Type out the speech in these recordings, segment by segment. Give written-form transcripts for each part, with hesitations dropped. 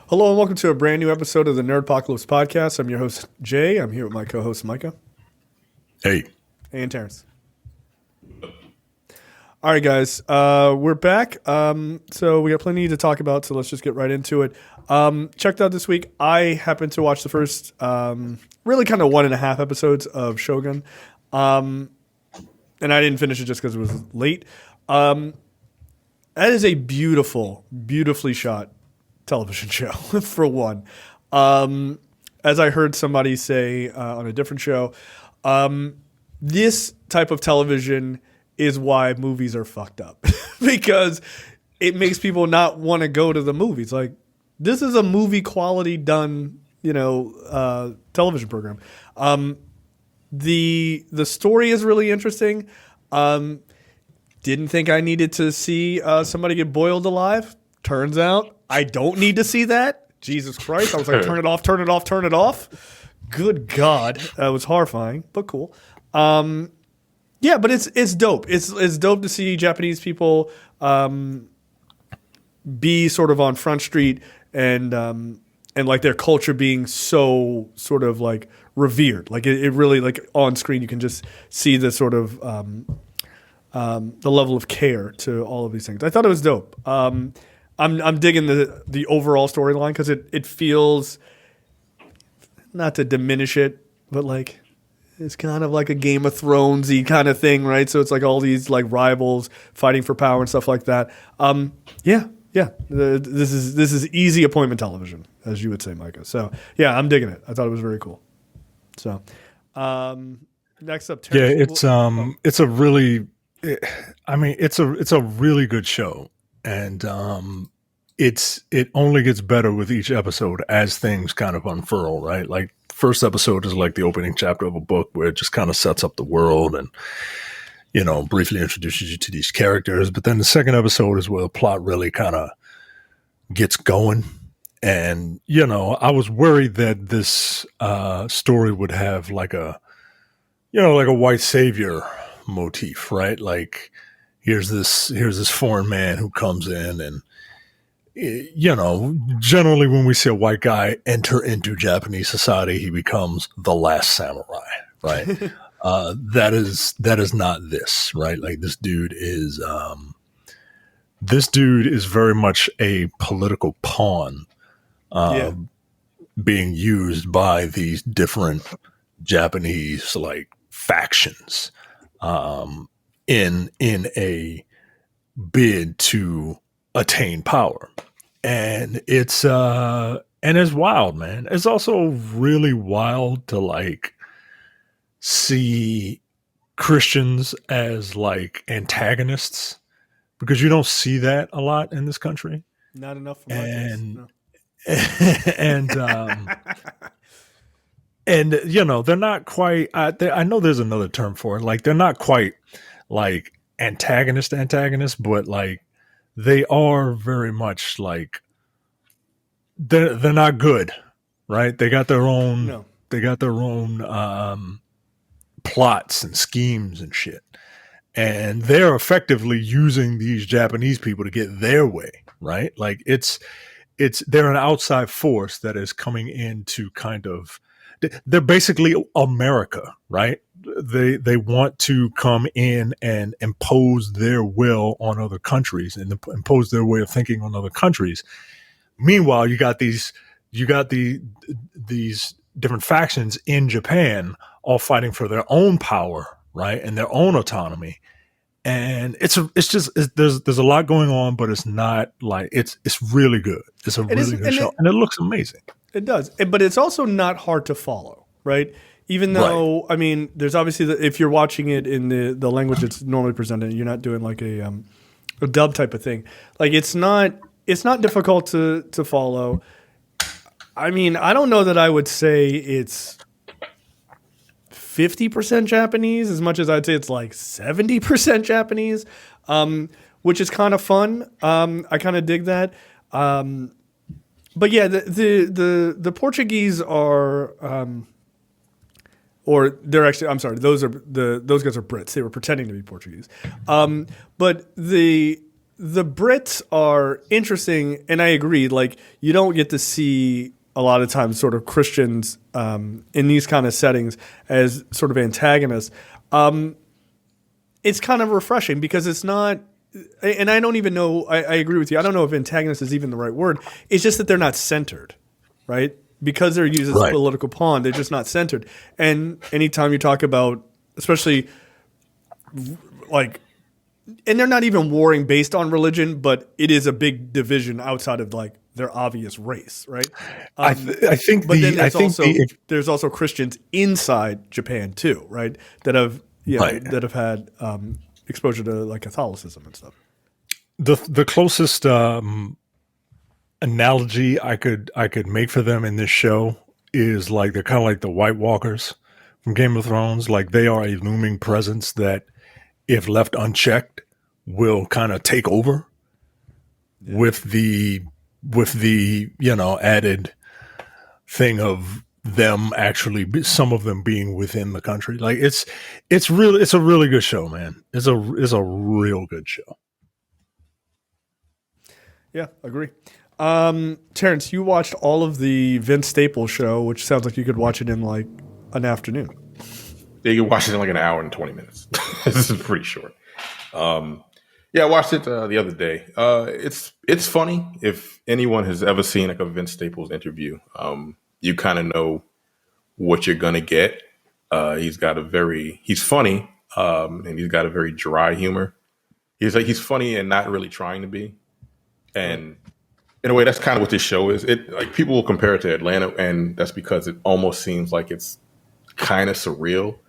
Hello and welcome to a brand new episode of the Nerdpocalypse Podcast. I'm your host, Jay. I'm here with my co-host, Micah. Hey. And Terrence. All right, guys. We're back. So we got plenty to talk about, so let's just get right into it. Checked out this week. I happened to watch the first really kind of 1.5 episodes of Shogun. And I didn't finish it just because it was late. That is a beautifully shot television show, for one. As I heard somebody say on a different show, this type of television is why movies are fucked up. Because it makes people not want to go to the movies. Like, this is a movie quality done, television program. The story is really interesting. Didn't think I needed to see somebody get boiled alive. Turns out I don't need to see that. Jesus Christ. I was like, turn it off, turn it off, turn it off. Good God. That was horrifying, but cool. Yeah, but it's dope. It's dope to see Japanese people be sort of on Front Street and like their culture being so sort of like revered. Like it really, like on screen you can just see the sort of the level of care to all of these things. I thought it was dope. I'm digging the overall storyline because it feels, not to diminish it, but like it's kind of like a Game of Thrones-y kind of thing, right? So it's like all these like rivals fighting for power and stuff like that. Yeah. This is easy appointment television, as you would say, Micah. So yeah, I'm digging it. I thought it was very cool. So next up, Terrence, it's a really good show. And it only gets better with each episode as things kind of unfurl, right? Like, first episode is like the opening chapter of a book where it just kind of sets up the world and, briefly introduces you to these characters. But then the second episode is where the plot really kind of gets going. And, I was worried that this story would have like a white savior motif, right? Like, here's this foreign man who comes in and, generally when we see a white guy enter into Japanese society, he becomes the last samurai, right? That is not this, right? Like, this dude is very much a political pawn, being used by these different Japanese like factions, in a bid to attain power. And it's wild, man. It's also really wild to like see Christians as like antagonists, because you don't see that a lot in this country. Not enough for my taste, no. And they're not quite, I know there's another term for it. Like, they're not quite like antagonist, but like they are very much like they're not good, right? They got their own plots and schemes and shit. And they're effectively using these Japanese people to get their way, right? Like, they're an outside force that is coming in to kind of, they're basically America, right? They want to come in and impose their will on other countries and impose their way of thinking on other countries. Meanwhile, you got these different factions in Japan all fighting for their own power, right, and their own autonomy. And there's a lot going on, but it's not like it's really good. It's a really good show, and it looks amazing. It does, but it's also not hard to follow, right? Even though, right. I mean, there's obviously if you're watching it in the language it's normally presented, you're not doing like a dub type of thing. Like, it's not difficult to follow. I mean, I don't know that I would say it's 50% Japanese as much as I'd say it's like 70% Japanese, which is kind of fun. I kind of dig that. But yeah, the Portuguese are, or they're actually, I'm sorry, those guys are Brits. They were pretending to be Portuguese. But the Brits are interesting, and I agree. Like, you don't get to see a lot of times sort of Christians in these kind of settings as sort of antagonists. It's kind of refreshing because it's not, and I don't even know, I agree with you. I don't know if antagonist is even the right word. It's just that they're not centered, right? Because they're used as a political pawn, they're just not centered. And anytime you talk about, especially like, and they're not even warring based on religion, but it is a big division outside of like their obvious race, right? I think, but then there's also Christians inside Japan too, right? That have that have had exposure to like Catholicism and stuff. The closest analogy I could make for them in this show is like they're kind of like the White Walkers from Game of Thrones. Like they are a looming presence that, if left unchecked, will kind of take over with the added thing of them actually, some of them being within the country. Like it's a really good show, man. It's a real good show. Yeah, agree. Terrence, you watched all of the Vince Staples show, which sounds like you could watch it in like an afternoon. Yeah, you can watch it in like an hour and 20 minutes. This is pretty short. Yeah, I watched it the other day. It's funny. If anyone has ever seen like a Vince Staples interview, you kind of know what you're gonna get. He's funny, and he's got a very dry humor. He's funny and not really trying to be. And in a way, that's kind of what this show is. It like people will compare it to Atlanta, and that's because it almost seems like it's kind of surreal.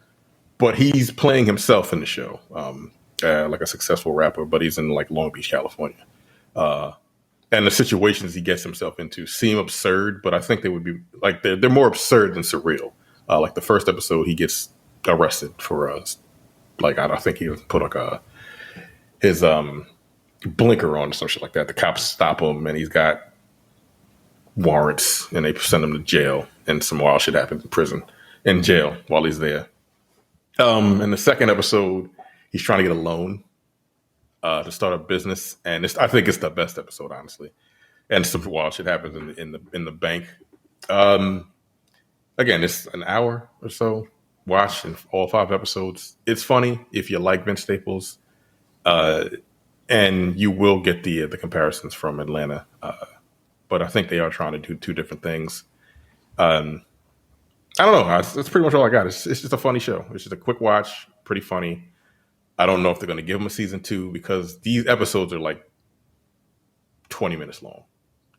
But he's playing himself in the show, like a successful rapper, but he's in like Long Beach, California. And the situations he gets himself into seem absurd, but I think they would be like, they're more absurd than surreal. Like the first episode, he gets arrested for, I think he put like his blinker on or some shit like that. The cops stop him and he's got warrants and they send him to jail, and some wild shit happens in jail while he's there. In the second episode, he's trying to get a loan to start a business, and I think it's the best episode, honestly. And some wild shit happens in the bank. Again, it's an hour or so. Watch in all 5 episodes. It's funny if you like Vince Staples, and you will get the comparisons from Atlanta. But I think they are trying to do 2 different things. I don't know. That's pretty much all I got. It's just a funny show. It's just a quick watch, pretty funny. I don't know if they're going to give him a season 2 because these episodes are like 20 minutes long.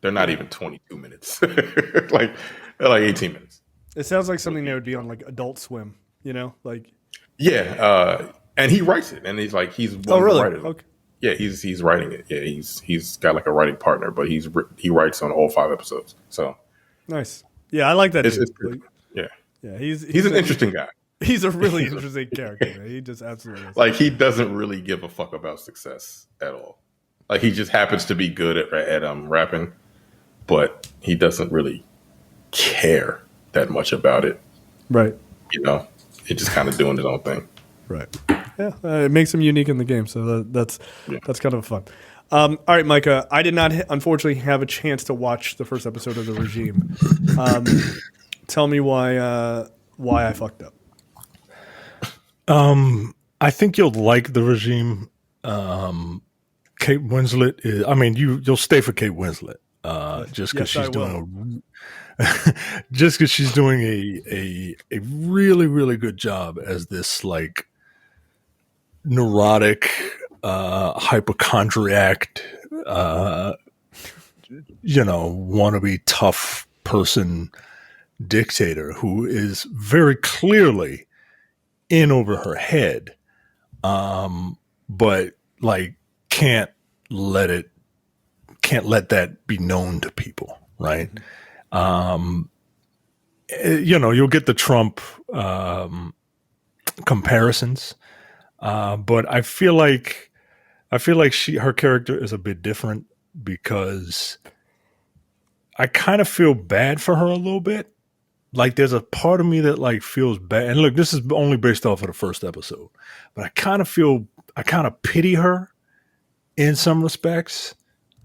They're not even 22 minutes. They're like 18 minutes. It sounds like something that would be on like Adult Swim, like. Yeah. And he writes it, and he's one of the writers. Okay. Yeah, he's writing it. Yeah, he's got like a writing partner, but he writes on all 5 episodes. So nice. Yeah, I like that. Yeah, he's an interesting guy. He's a really interesting character. Man. He just absolutely is. Like he doesn't really give a fuck about success at all. Like he just happens to be good at rapping, but he doesn't really care that much about it. Right. He's just kind of doing his own thing. Right. Yeah, it makes him unique in the game, so that's kind of fun. All right, Micah, I did not unfortunately have a chance to watch the first episode of The Regime. Tell me why I fucked up. I think you'll like The Regime. Kate Winslet is. I mean, you'll stay for Kate Winslet, just because she's doing just because she's doing a really, really good job as this like neurotic, hypochondriac, wannabe tough person dictator who is very clearly in over her head, but like can't let that be known to people, right? You'll get the Trump comparisons, but I feel like her character is a bit different because I kind of feel bad for her a little bit. Like there's a part of me that like feels bad. And look, this is only based off of the first episode, but I kind of pity her in some respects.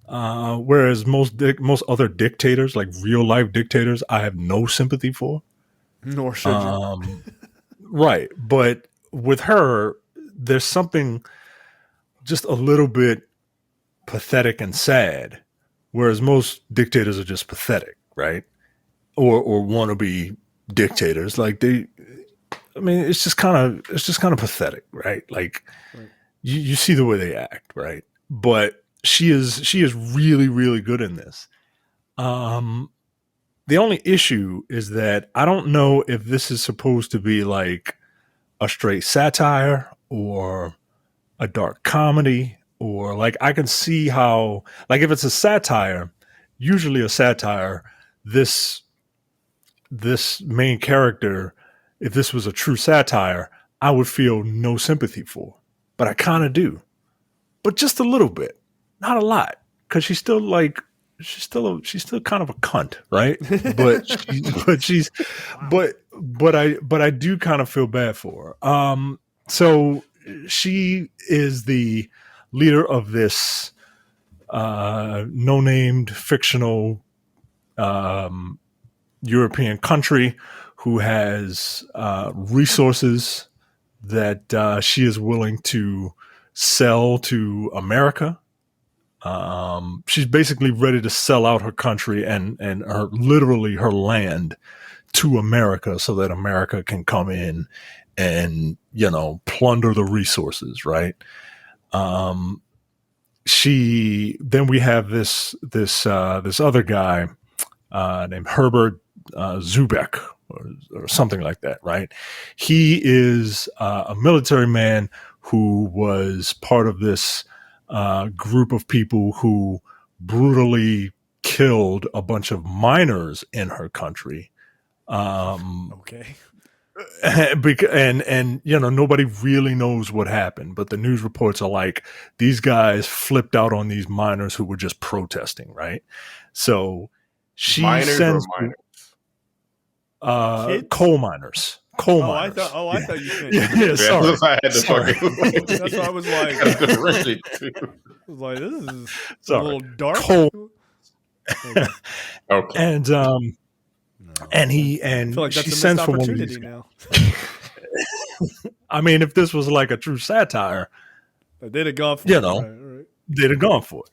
Whereas most other dictators, like real life dictators, I have no sympathy for. Nor should you. Right. But with her, there's something just a little bit pathetic and sad, whereas most dictators are just pathetic, right? Or wannabe dictators. Like it's just kind of pathetic, right? Like right. You see the way they act, right? But she is really, really good in this. The only issue is that I don't know if this is supposed to be like a straight satire or a dark comedy, or like I can see how, like if it's a satire, usually a satire, this main character, if this was a true satire, I would feel no sympathy for, but I kind of do, but just a little bit, not a lot, because she's still kind of a cunt, right? But I do kind of feel bad for her. So she is the leader of this no-named fictional European country who has resources that she is willing to sell to America. She's basically ready to sell out her country and literally her land to America so that America can come in and, plunder the resources, right? Then we have this other guy named Herbert Zubek or something like that, right? He is a military man who was part of this group of people who brutally killed a bunch of miners in her country. Okay. And nobody really knows what happened, but the news reports are like these guys flipped out on these miners who were just protesting, right? So she sends coal miners. I thought you said. Yeah, sorry. That's what I was like. I was like, this is a little dark. Coal. Okay. And I feel like she sends for one of these now. I mean, if this was like a true satire, they'd have gone for it. Right. They'd have gone for it.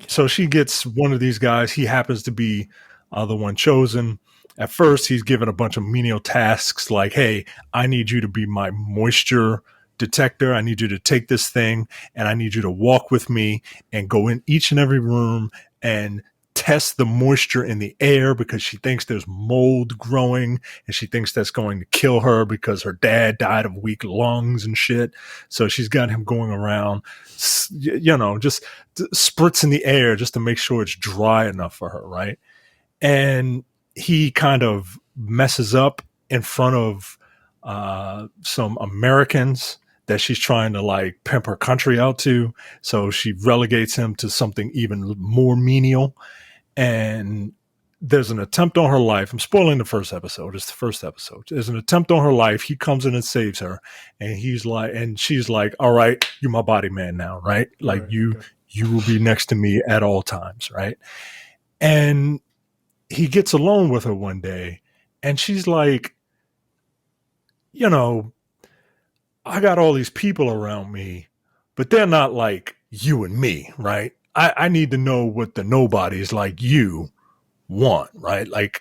So she gets one of these guys. He happens to be the one chosen. At first, he's given a bunch of menial tasks like, hey, I need you to be my moisture detector. I need you to take this thing and I need you to walk with me and go in each and every room and test the moisture in the air because she thinks there's mold growing and she thinks that's going to kill her because her dad died of weak lungs and shit. So she's got him going around, just spritz in the air just to make sure it's dry enough for her, right? And he kind of messes up in front of some Americans that she's trying to like pimp her country out to. So she relegates him to something even more menial. And there's an attempt on her life. I'm spoiling the first episode. It's the first episode. There's an attempt on her life. He comes in and saves her. And she's like, all right, you're my body man now, right? Like right, you will be next to me at all times, right? And he gets alone with her one day and she's like, I got all these people around me, but they're not like you and me, right? I need to know what the nobodies like you want, right? Like,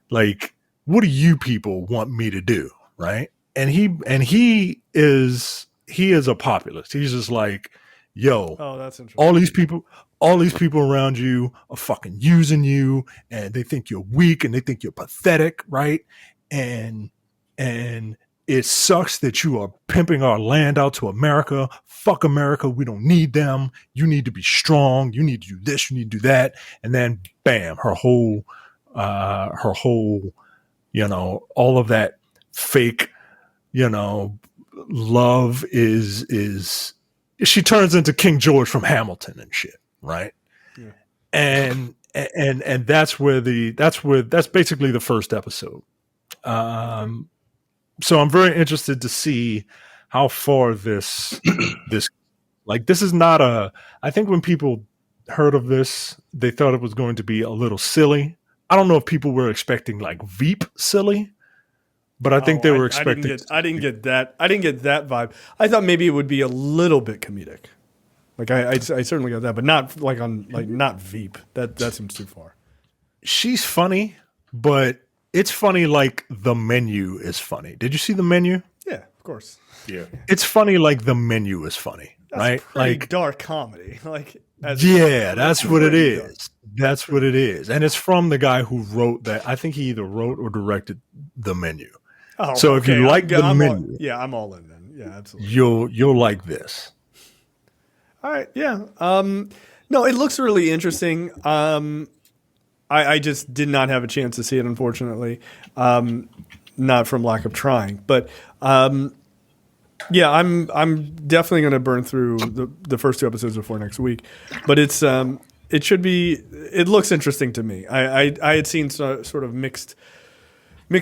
what do you people want me to do, right? And he is a populist. He's just like, yo, that's interesting. All these people around you are fucking using you and they think you're weak and they think you're pathetic, right? And it sucks that you are pimping our land out to America. Fuck America. We don't need them. You need to be strong. You need to do this. You need to do that. And then bam, her whole, all of that fake, love is she turns into King George from Hamilton and shit. Right. Yeah. And that's basically the first episode. So I'm very interested to see how far this Like, this is not I think when people heard of this, they thought it was going to be a little silly. I don't know if people were expecting like Veep silly, but I think they were expecting. I didn't get that. I didn't get that vibe. I thought maybe it would be a little bit comedic. Like I certainly got that, but not like not Veep. That seems too far. She's funny, but it's funny like The Menu is funny. Did you see The Menu? Yeah, of course. Yeah, it's funny like The Menu is funny, that's right? Like dark comedy. Like that's what it is. Dark. That's what it is, and it's from the guy who wrote that. I think he either wrote or directed The Menu. Oh, so okay. if you like The Menu, I'm all in then. Yeah, absolutely. You'll like this. All right. Yeah. No, it looks really interesting. I just did not have a chance to see it, unfortunately. Not from lack of trying, but yeah, I'm definitely going to burn through the first 2 episodes before next week. But it should be. It looks interesting to me. I had seen sort of mixed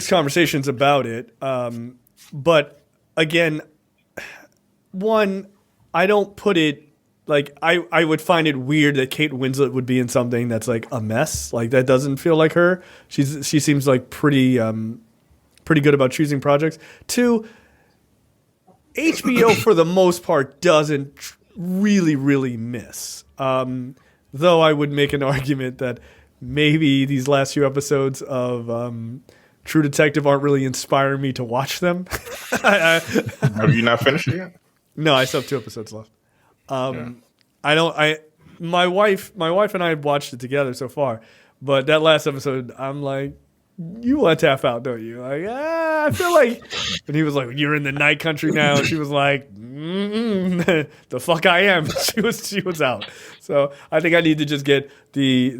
conversations about it, but again, one, I don't put it. Like, I would find it weird that Kate Winslet would be in something that's like a mess. Like, that doesn't feel like her. She seems like pretty good about choosing projects. 2, HBO for the most part doesn't really miss. Though I would make an argument that maybe these last few episodes of True Detective aren't really inspiring me to watch them. Have you not finished it yet? No, I still have 2 episodes left. My wife and I watched it together so far, but that last episode, I'm like, you want to tap out, don't you? Like, I feel like, and he was like, you're in the night country now. And she was like, the fuck I am. She was out. So I think I need to just get the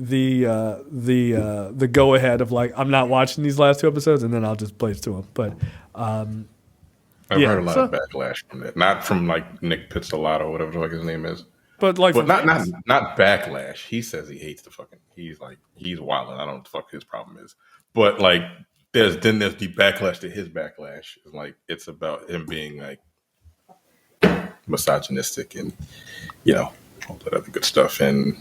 go ahead of like, I'm not watching these last 2 episodes, and then I'll just blaze to them. But, I've heard a lot of backlash from that. Not from like Nick Pizzolatto or whatever the fuck his name is. But like, not backlash. He says he hates he's wilding. I don't know what the fuck his problem is. But like, there's the backlash to his backlash. It's like, it's about him being like misogynistic and, all that other good stuff. And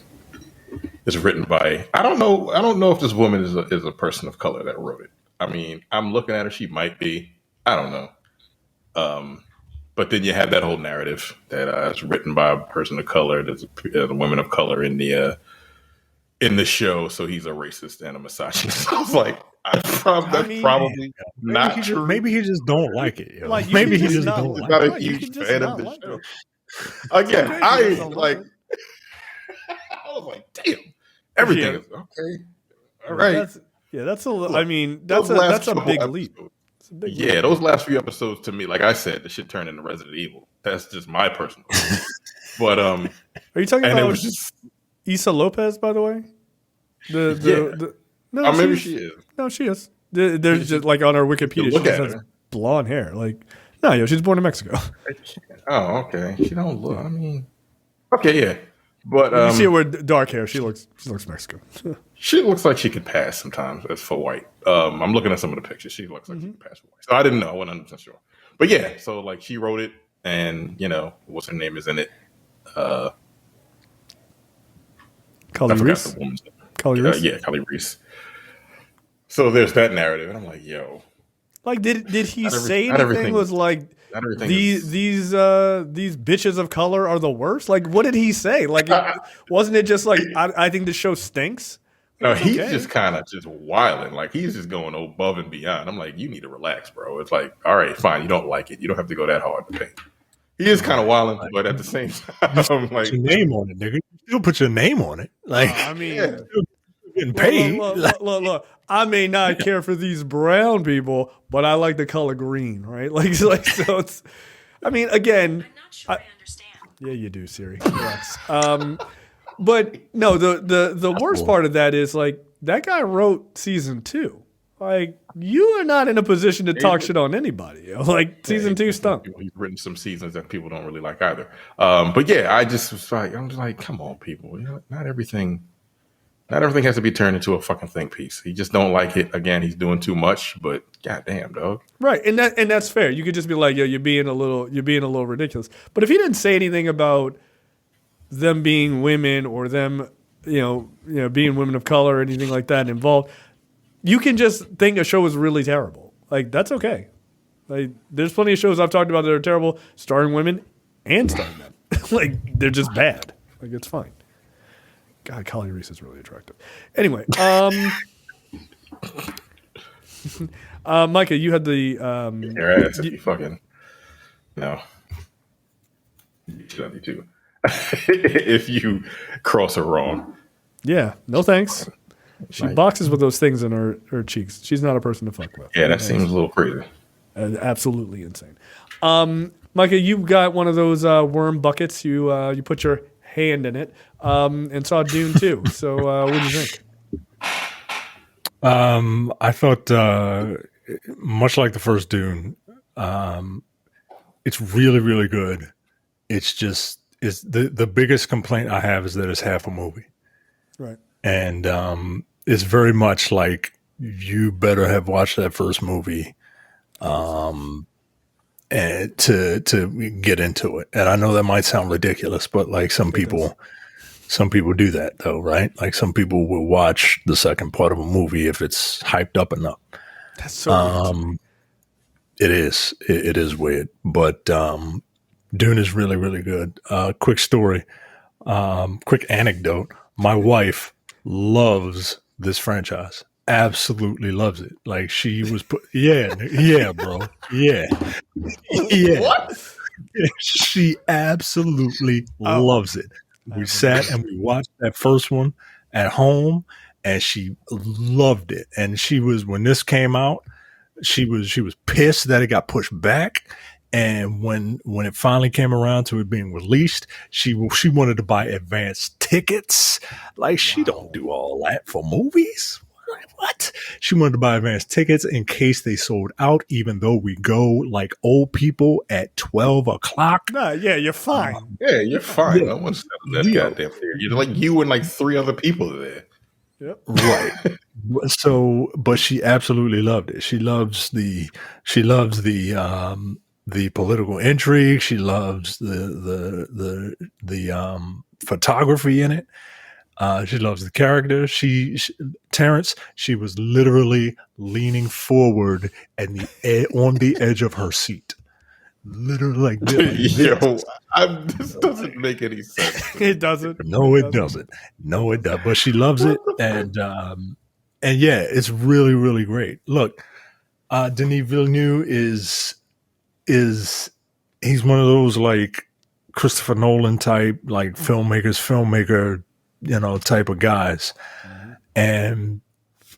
it's written by, I don't know if this woman is a person of color that wrote it. I mean, I'm looking at her. She might be. I don't know. But then you have that whole narrative that it's written by a person of color. There's a woman of color in the show, so he's a racist and a misogynist. I was like, probably not true. Maybe he just don't like it. Like, maybe he just don't like it. Not a huge fan of the show. Again, I was like, damn, everything is okay. All right. That's a. I mean, that's a big leap. Yeah, those last few episodes to me, like I said, the shit turned into Resident Evil. That's just my personal opinion. But are you talking about Issa Lopez, by the way? No, maybe she is. No, she is. There's just like on our Wikipedia, she just has blonde hair. Like, no, she's born in Mexico. Oh, okay. She don't look. I mean, okay, yeah. But you see her with dark hair. She looks Mexican. She looks like she could pass sometimes as for white. I'm looking at some of the pictures. She looks like she could pass for white. So I didn't know. I wasn't 100% sure. But yeah, so like she wrote it, and what's her name is in it. Kali Reese. Yeah, Kali Reese. So there's that narrative, and I'm like, yo. Like, did he say anything was like, these bitches of color are the worst? Like, what did he say? Like, wasn't it just like, I think the show stinks? No, he's just kind of just wilding. Like, he's just going above and beyond. I'm like, you need to relax, bro. It's like, all right, fine. You don't like it. You don't have to go that hard to paint. He is kind of wilding, but at the same time, I'm like, put your name on it, nigga. You still put your name on it. Like, I mean, getting paid. Look. I may not care for these brown people, but I like the color green, right? Like so it's. I mean, again, I'm not sure I understand. Yeah, you do, Siri. Yes. But no, the worst part of that is like that guy wrote season 2. Like, you are not in a position to talk shit on anybody. Like, season 2 stunk. He's written some seasons that people don't really like either. But yeah, I'm just like, come on, people. Not everything has to be turned into a fucking think piece. He just don't like it. Again, he's doing too much. But goddamn, dog. Right, and that's fair. You could just be like, yo, you're being a little ridiculous. But if he didn't say anything about them being women or them, being women of color or anything like that involved. You can just think a show is really terrible. Like, that's okay. Like, there's plenty of shows I've talked about that are terrible, starring women and starring men. Like, they're just bad. Like, it's fine. God, Kali Reese is really attractive. Anyway, Micah, you had the your ass if you fucking no. You should too. If you cross her wrong. Yeah, no thanks. She boxes with those things in her cheeks. She's not a person to fuck with. Yeah, that seems a little crazy. Absolutely insane. Micah, you got one of those worm buckets. You put your hand in it and saw Dune 2. So what do you think? I thought, much like the first Dune, it's really, really good. It's just the biggest complaint I have is that it's half a movie. Right. And it's very much like you better have watched that first movie and to get into it. And I know that might sound ridiculous, but like some people do that though, right? Like some people will watch the second part of a movie if it's hyped up enough. That's so weird. It is weird, but Dune is really, really good. Quick story, quick anecdote. My wife loves this franchise. Absolutely loves it. Like she was yeah, bro. Yeah. What? She absolutely loves it. We sat and we watched that first one at home and she loved it. And she was, when this came out, she was pissed that it got pushed back. And when it finally came around to it being released, she wanted to buy advanced tickets. Like she don't do all that for movies. What? She wanted to buy advanced tickets in case they sold out, even though we go like old people at 12 o'clock. Nah, yeah, you're fine. Yeah, you're fine. Yeah. No one's that goddamn theory. You're like you and like three other people there. Yep. Right. So, but she absolutely loved it. She loves the political intrigue. She loves the photography in it. She loves the character. Terrence, she was literally leaning forward and on the edge of her seat. Literally like this. This doesn't make any sense. It doesn't. No, it doesn't. No, it does. But she loves it. And yeah, it's really, really great. Look, Denis Villeneuve is he's one of those like Christopher Nolan type, like filmmaker, type of guys. Mm-hmm. And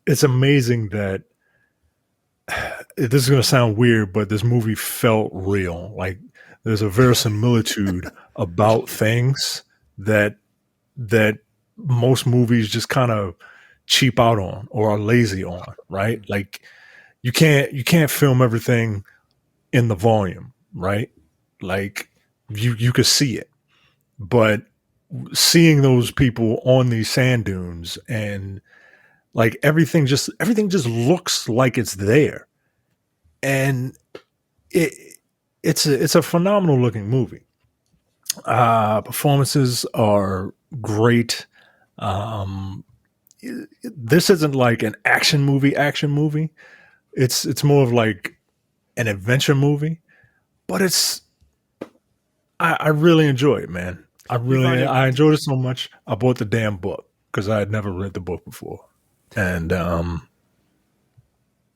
it's amazing that this is going to sound weird, but this movie felt real. Like there's a verisimilitude about things that most movies just kind of cheap out on or are lazy on, right? Like you can't film everything in the volume, right? Like you could see it, but seeing those people on these sand dunes and like everything just looks like it's there, and it's a phenomenal looking movie. Performances are great. This isn't like an action movie. It's more of like an adventure movie, but I really enjoy it, man. I enjoyed it so much. I bought the damn book because I had never read the book before, and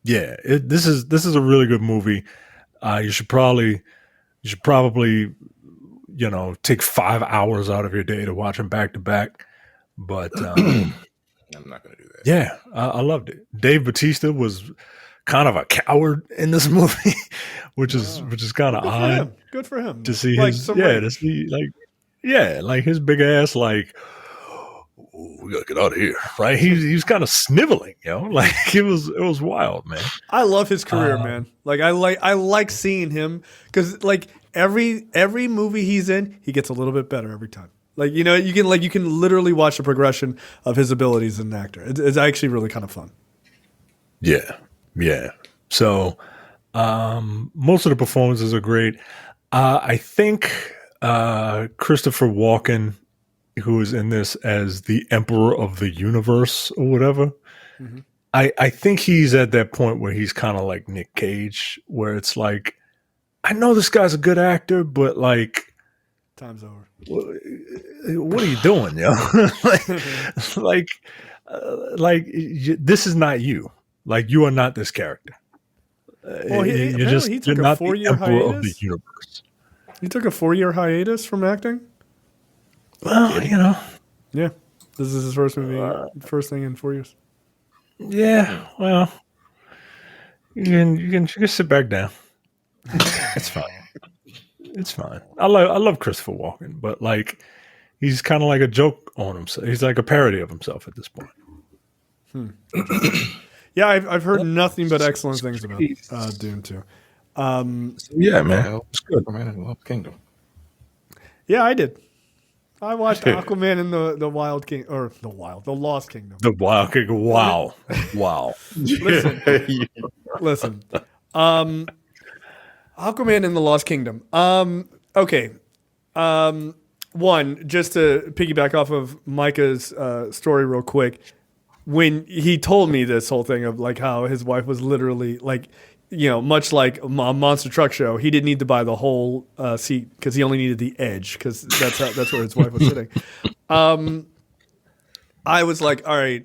this is a really good movie. You should probably take 5 hours out of your day to watch them back to back. But I'm not going to do that. Yeah, I loved it. Dave Bautista was kind of a coward in this movie, which is kind of odd. Good for him to see his like his big ass like, oh, we gotta get out of here, right? He's kind of sniveling, like it was wild, man. I love his career, man. Like I like seeing him because like every movie he's in, he gets a little bit better every time. Like you can literally watch the progression of his abilities as an actor. It's actually really kind of fun. Yeah. So most of the performances are great. I think Christopher Walken who is in this as the Emperor of the Universe or whatever. Mm-hmm. I think he's at that point where he's kind of like Nick Cage, where it's like, I know this guy's a good actor, but like, time's over. What are you doing, yo? This is not you. Like, you are not this character. Well, he took a 4-year hiatus of the universe. He took a 4-year hiatus from acting. Well, yeah, this is his first movie, first thing in 4 years. Yeah, well, you can sit back down. It's fine. It's fine. I love Christopher Walken, but like, he's kind of like a joke on himself. He's like a parody of himself at this point. Yeah, I've heard nothing but excellent things about Dune too. Yeah, man, it's good. Aquaman and the Lost Kingdom. Yeah, I did. I watched Aquaman and the Lost Kingdom. The Wild Kingdom. Wow. Listen. Aquaman and the Lost Kingdom. Okay. One, just to piggyback off of Micah's story real quick, when he told me this whole thing of like how his wife was literally like, much like a monster truck show, he didn't need to buy the whole seat because he only needed the edge because that's where his wife was sitting. I was like, all right.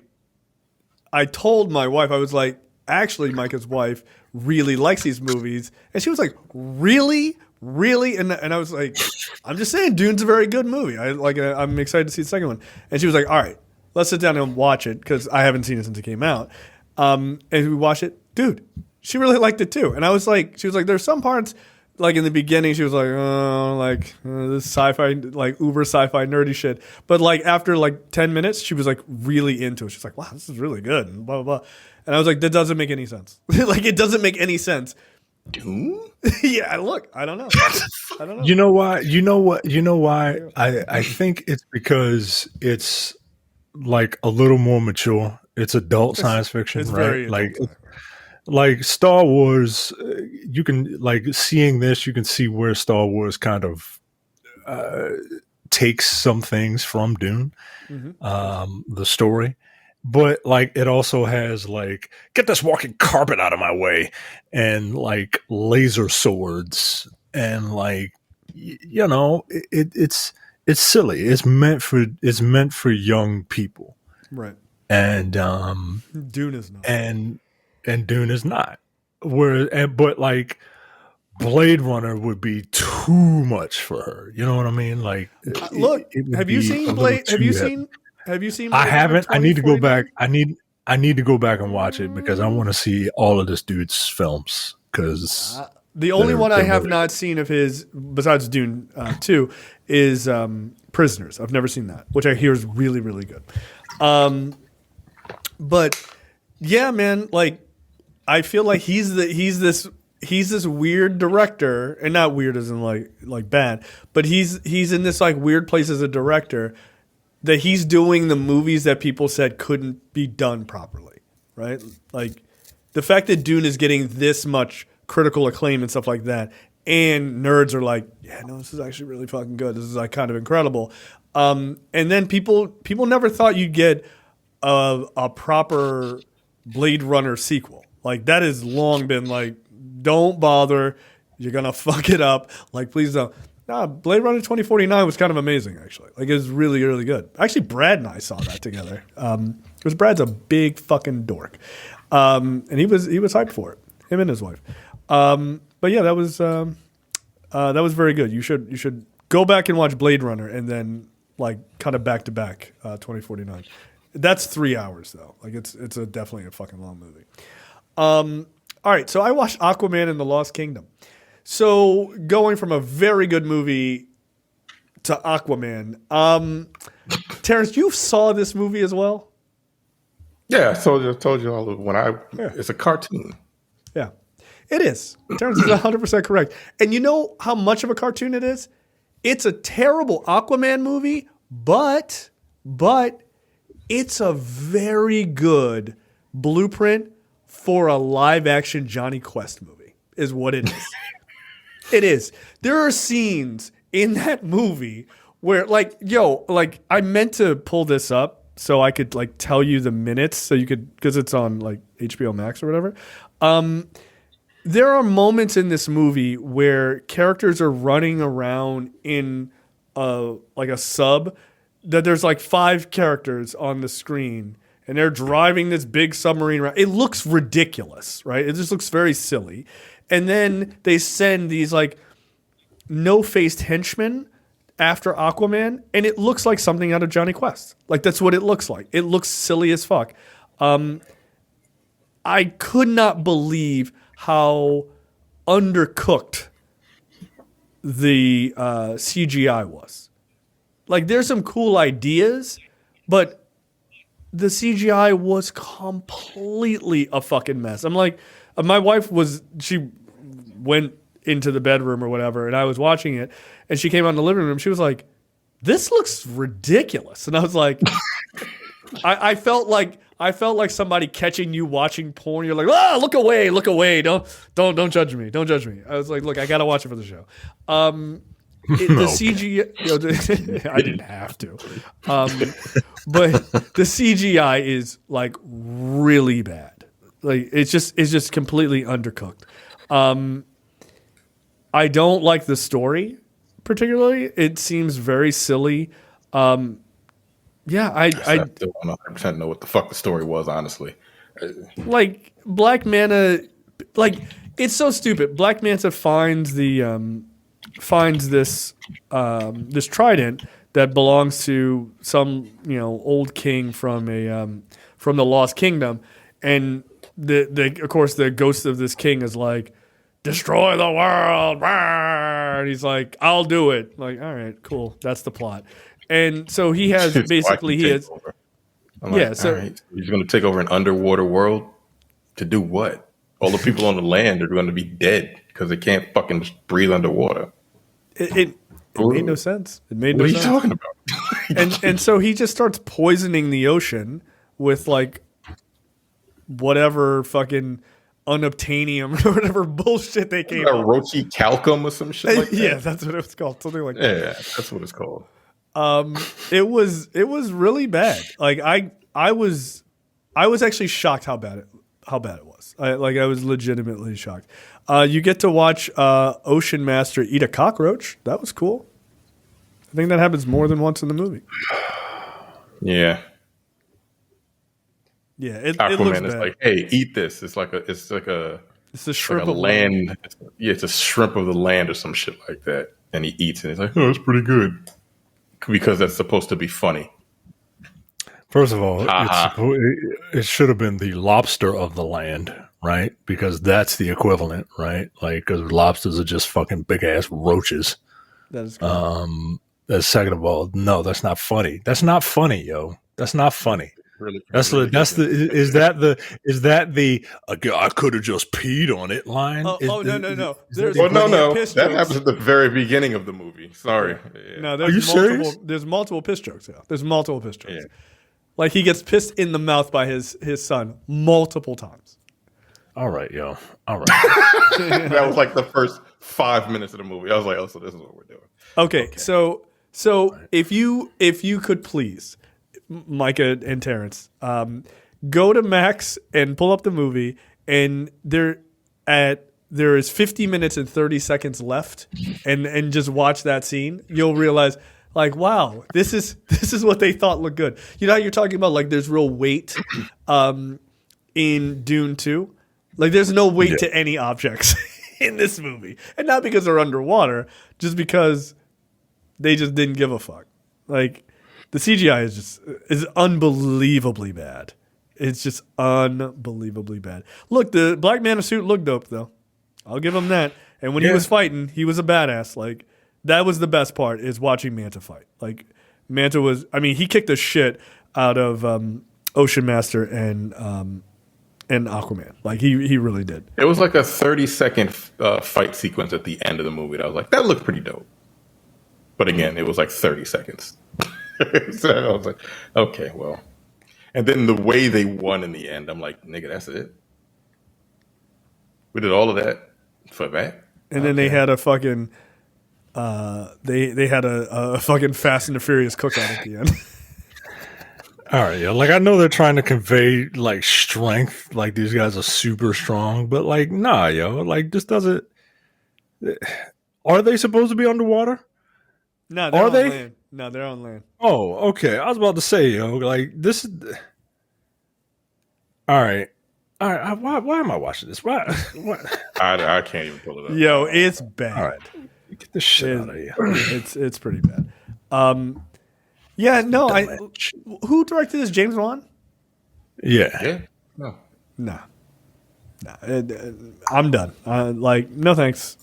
I told my wife, I was like, actually, Micah's wife really likes these movies, and she was like, really? And I was like, I'm just saying, Dune's a very good movie. I'm excited to see the second one. And she was like, all right, let's sit down and watch it because I haven't seen it since it came out. And we watched it, dude. She really liked it too. And I was like, she was like, there's some parts, like in the beginning, she was like, oh, this sci-fi, like uber sci-fi nerdy shit. But like after like 10 minutes, she was like really into it. She's like, wow, this is really good. And blah, blah, blah. And I was like, that doesn't make any sense. Like, it doesn't make any sense. Dune? Yeah, look, I don't know. You know why? I think it's because it's like a little more mature. It's adult science fiction, it's right? Like Star Wars, you can seeing this, you can see where Star Wars kind of takes some things from Dune, the story. But like, it also has like, get this walking carpet out of my way, and like laser swords, and like, it's silly. It's meant for young people, right? And Dune is not, and Dune is not. But like, Blade Runner would be too much for her. You know what I mean? Like, look, have you seen Blade? Have you seen? I haven't. I need to go back. I need to go back and watch it because I want to see all of this dude's films. Because the only one I have not seen of his, besides Dune 2, is Prisoners. I've never seen that, which I hear is really, really good. But yeah, man, like, I feel like he's this weird director, and not weird as in like bad, but he's in this like weird place as a director, that he's doing the movies that people said couldn't be done properly, right? Like, the fact that Dune is getting this much critical acclaim and stuff like that, and nerds are like, yeah, no, this is actually really fucking good. This is like kind of incredible. And then people never thought you'd get a proper Blade Runner sequel. Like, that has long been like, don't bother, you're gonna fuck it up. Like, please don't. Nah, Blade Runner 2049 was kind of amazing, actually. Like, it was really, really good. Actually, Brad and I saw that together. Because Brad's a big fucking dork. And he was hyped for it. Him and his wife. But yeah, that was very good. You should go back and watch Blade Runner and then like kind of back to back 2049. That's 3 hours though. Like, it's definitely a fucking long movie. All right, so I watched Aquaman and the Lost Kingdom. So going from a very good movie to Aquaman, Terrence, you saw this movie as well? Yeah, I told you all it's a cartoon. Yeah, it is. Terrence is 100% correct. And you know how much of a cartoon it is? It's a terrible Aquaman movie, but it's a very good blueprint for a live action Johnny Quest movie, is what it is. It is. There are scenes in that movie where like, yo, like I meant to pull this up so I could like tell you the minutes so you could, because it's on like HBO Max or whatever. There are moments in this movie where characters are running around in like a sub that there's like 5 characters on the screen and they're driving this big submarine around. It looks ridiculous, right? It just looks very silly. And then they send these like no-faced henchmen after Aquaman, and it looks like something out of Johnny Quest. Like that's what it looks like. It looks silly as fuck. I could not believe how undercooked the CGI was. Like there's some cool ideas, but the CGI was completely a fucking mess. I'm like, my wife she went into the bedroom or whatever, and I was watching it, and she came out in the living room. She was like, "This looks ridiculous," and I was like, I felt like somebody catching you watching porn. You're like, "Ah, look away, don't judge me, don't judge me." I was like, "Look, I gotta watch it for the show." The CGI, I didn't have to, but the CGI is like really bad. Like it's just completely undercooked. I don't like the story particularly. It seems very silly. I still don't 100% know what the fuck the story was, honestly. Like Black Manta, like it's so stupid. Black Manta finds this trident that belongs to some old king from the Lost Kingdom, and of course the ghost of this king is like, destroy the world, and he's like, I'll do it. Like, all right, cool, that's the plot. And so he has basically over. So all right, he's going to take over an underwater world to do what? All the people on the land are going to be dead because they can't fucking breathe underwater. It made no sense. It made no sense. What are you talking about? and so he just starts poisoning the ocean with like whatever fucking unobtainium or whatever bullshit they came up with. Rochi calcum or some shit like that? Yeah, that's what it was called. Something like that. Yeah, that's what it's called. It was really bad. Like I was actually shocked how bad it was. I was legitimately shocked. You get to watch Ocean Master eat a cockroach. That was cool. I think that happens more than once in the movie. Yeah. Yeah, it Aquaman looks is bad. like, hey, eat this. It's a shrimp of land. It's a shrimp of the land or some shit like that. And he eats it. He's like, oh, it's pretty good. Because that's supposed to be funny. First of all, it should have been the lobster of the land, right? Because that's the equivalent, right? Like, because lobsters are just fucking big ass roaches. That is correct. Second of all, no, that's not funny. That's not funny, yo. That's not funny. Really, is that the I could have just peed on it line? No. That happens at the very beginning of the movie. Sorry. Yeah. No, Are you serious? There's multiple piss jokes. Yeah, there's multiple piss jokes. Yeah. Like he gets pissed in the mouth by his son multiple times. All right, yo. All right. That was like the first 5 minutes of the movie. I was like, oh, so this is what we're doing. Okay. So if you could please, Micah and Terrence, go to Max and pull up the movie, and there is 50 minutes and 30 seconds left, and just watch that scene. You'll realize, like, wow, this is what they thought looked good. You know how you're talking about, like, there's real weight in Dune 2? Like, there's no weight to any objects in this movie. And not because they're underwater, just because they just didn't give a fuck. Like, the CGI is unbelievably bad. It's just unbelievably bad. Look, the Black Manta suit looked dope, though. I'll give him that. And when he was fighting, he was a badass. Like, that was the best part, is watching Manta fight. Like, Manta was, I mean, he kicked the shit out of Ocean Master and Aquaman. Like, he really did. It was like a 30-second fight sequence at the end of the movie. I was like, that looked pretty dope. But again, it was like 30 seconds. So I was like, okay, well. And then the way they won in the end, I'm like, nigga, that's it? We did all of that for that? And then they had a fucking they had a fucking Fast and the Furious cookout at the end. All right, yeah. Like I know they're trying to convey like strength, like these guys are super strong, but like nah, yo, like this doesn't. Are they supposed to be underwater? No, they're Are on they? land. No, they're on land. Oh, okay. I was about to say, yo, like this is. All right. Why am I watching this? Why? I can't even pull it up. Yo, it's bad. All right, get this shit out of here. It's pretty bad. Yeah, no, who directed this? James Wan? Yeah. Yeah. No. Nah. I'm done. Like, no thanks.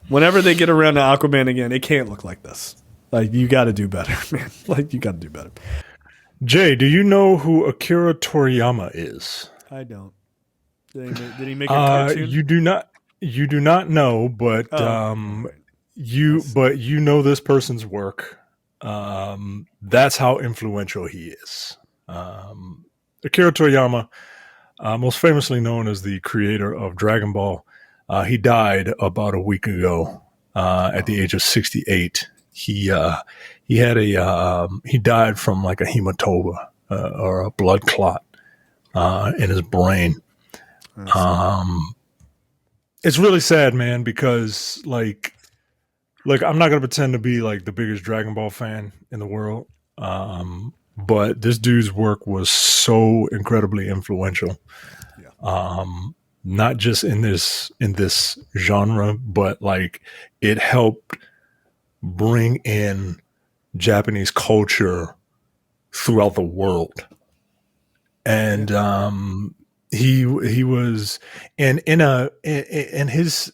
Whenever they get around to Aquaman again, it can't look like this. Like, you got to do better, man. Like, you got to do better. Jay, do you know who Akira Toriyama is? I don't. Did he make a cartoon? You do not. You do not know, but you know this person's work. That's how influential he is. Akira Toriyama, most famously known as the creator of Dragonball, he died about a week ago at the age of 68. He died from like a hematoma or a blood clot in his brain. It's really sad, man, because like I'm not gonna pretend to be like the biggest Dragon Ball fan in the world, but this dude's work was so incredibly influential. Yeah. Not just in this genre, but like it helped bring in Japanese culture throughout the world, and he was in his.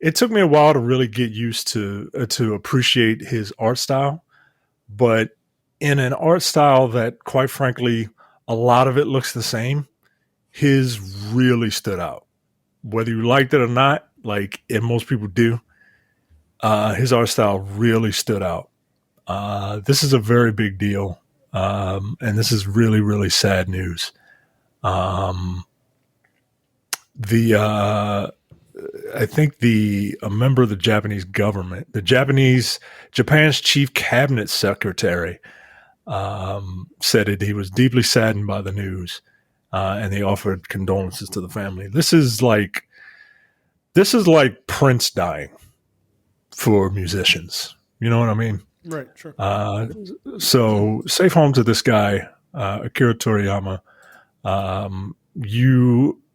It took me a while to really get used to appreciate his art style, but in an art style that, quite frankly, a lot of it looks the same, his really stood out. Whether you liked it or not, and most people do, his art style really stood out. This is a very big deal, and this is really, really sad news. I think a member of the Japanese government, Japan's chief cabinet secretary, said it. He was deeply saddened by the news, and they offered condolences to the family. This is like Prince dying for musicians. You know what I mean? Right. Sure. So safe home to this guy, Akira Toriyama.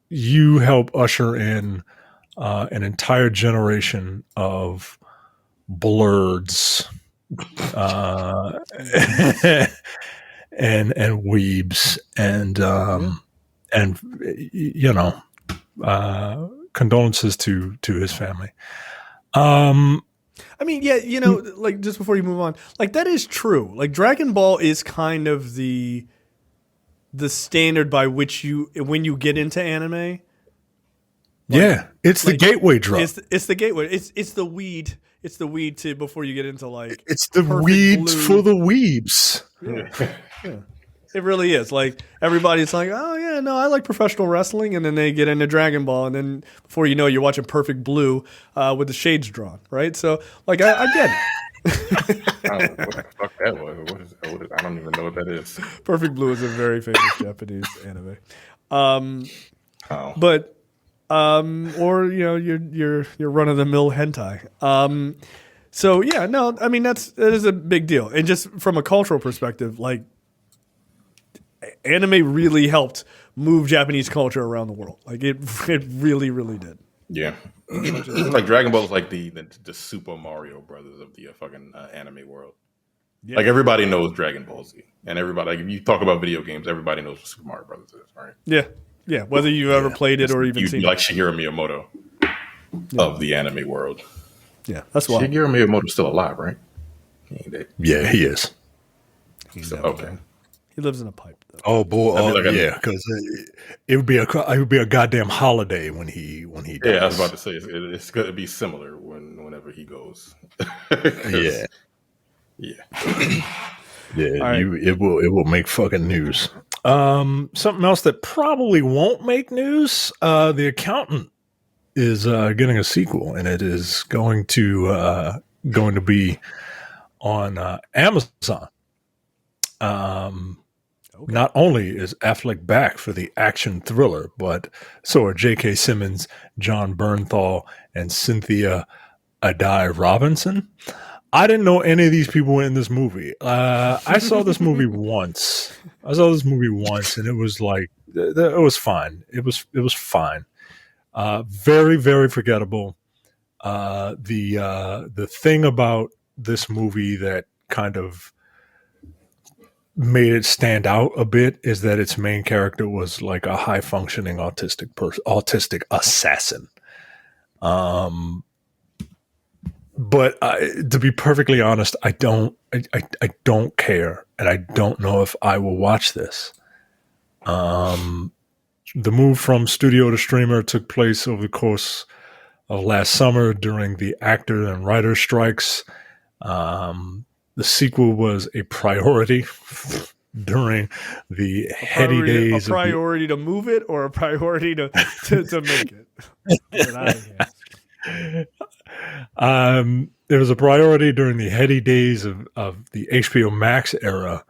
You help usher in an entire generation of blurs and weebs and you know, condolences to his family. I mean, yeah, you know, like just before you move on, like that is true. Like Dragon Ball is kind of the standard by which when you get into anime. Yeah, it's the gateway drug. It's the gateway. It's the weed. It's the weed to before you get into like. It's the weeds for the weebs. Yeah. It really is. Like everybody's like, oh yeah, no, I like professional wrestling, and then they get into Dragon Ball, and then before you know, you're watching Perfect Blue with the shades drawn, right? So like, I get it. I don't know what the fuck that was. I don't even know what that is. Perfect Blue is a very famous Japanese anime. But or you know, your run of the mill hentai. So yeah, no, I mean that is a big deal, and just from a cultural perspective, like anime really helped move Japanese culture around the world. Like it really, really did. Yeah, like Dragon Ball is like the Super Mario Brothers of the fucking anime world. Yeah. Like everybody knows Dragon Ball Z, and everybody, like if you talk about video games, everybody knows what Super Mario Brothers is, right? Yeah. Whether you ever played it or even seen it, like Shigeru Miyamoto of the anime world. Yeah, that's why Shigeru Miyamoto's still alive, right? Yeah, he is. Okay. He lives in a pipe, though. Oh boy, yeah, because it would be a goddamn holiday when he dies. Yeah, I was about to say it's going to be similar whenever he goes. Yeah. Right. It will make fucking news. Something else that probably won't make news. The Accountant is getting a sequel, and it is going to going to be on Amazon. Not only is Affleck back for the action thriller, but so are J.K. Simmons, John Bernthal, and Cynthia Adai Robinson. I didn't know any of these people were in this movie. I saw this movie once. And it was like it was fine. It was fine. Very, very forgettable. The thing about this movie that kind of made it stand out a bit is that its main character was like a high functioning autistic assassin. But to be perfectly honest, I don't care, and I don't know if I will watch this. The move from studio to streamer took place over the course of last summer during the actor and writer strikes. The sequel was a priority during the heady days. A priority to move it, or a priority to make it. Get out of here. It was a priority during the heady days of the HBO Max era,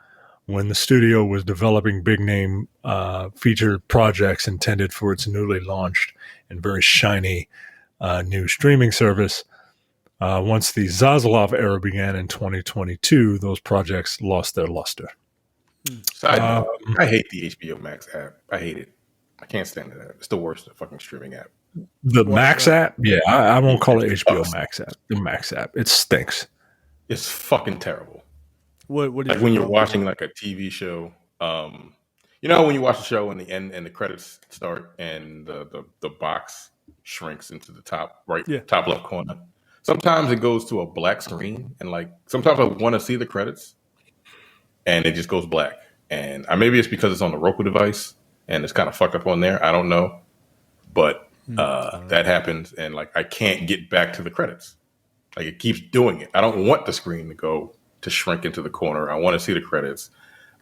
when the studio was developing big name featured projects intended for its newly launched and very shiny new streaming service. Once the Zaslav era began in 2022, those projects lost their luster. I hate the HBO Max app. I hate it. I can't stand that. It's the worst fucking streaming app. The Max app? Yeah, I won't call it HBO Max app. The Max app. It stinks. It's fucking terrible. What like when you're watching like a TV show, you know, when you watch a show and the end and the credits start and the box shrinks into the top top left corner. Sometimes it goes to a black screen, and like sometimes I want to see the credits, and it just goes black. And maybe it's because it's on the Roku device and it's kind of fucked up on there. I don't know, but that happens, and like I can't get back to the credits. Like it keeps doing it. I don't want the screen to shrink into the corner. I want to see the credits.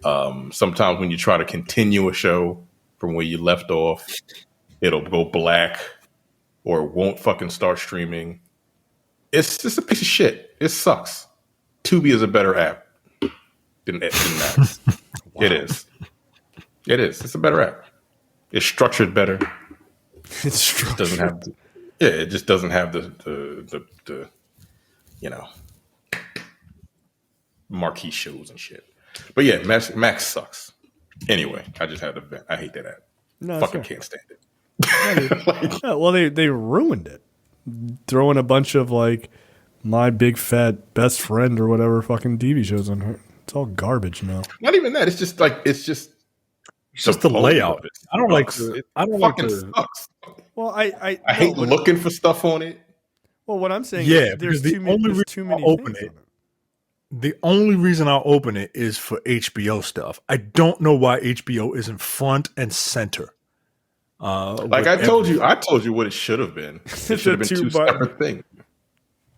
Sometimes when you try to continue a show from where you left off, it'll go black, or it won't fucking start streaming. It's just a piece of shit. It sucks. Tubi is a better app than Max. Wow. It is. It's a better app. It's structured better. It's structured. It just doesn't have the you know, marquee shows and shit. But yeah, Max sucks. Anyway, I just had to vent. I hate that app. No, fucking can't stand it. Well, they ruined it. Throwing a bunch of like My Big Fat Best Friend or whatever fucking TV shows on her. It's all garbage now. Not even that. It's just the layout. I don't like the sucks. Well, I hate looking for stuff on it. Well, what I'm saying is there's too many things on it. The only reason I'll open it is for HBO stuff. I don't know why HBO isn't front and center. Like I told you what it should have been. It should have been two separate things.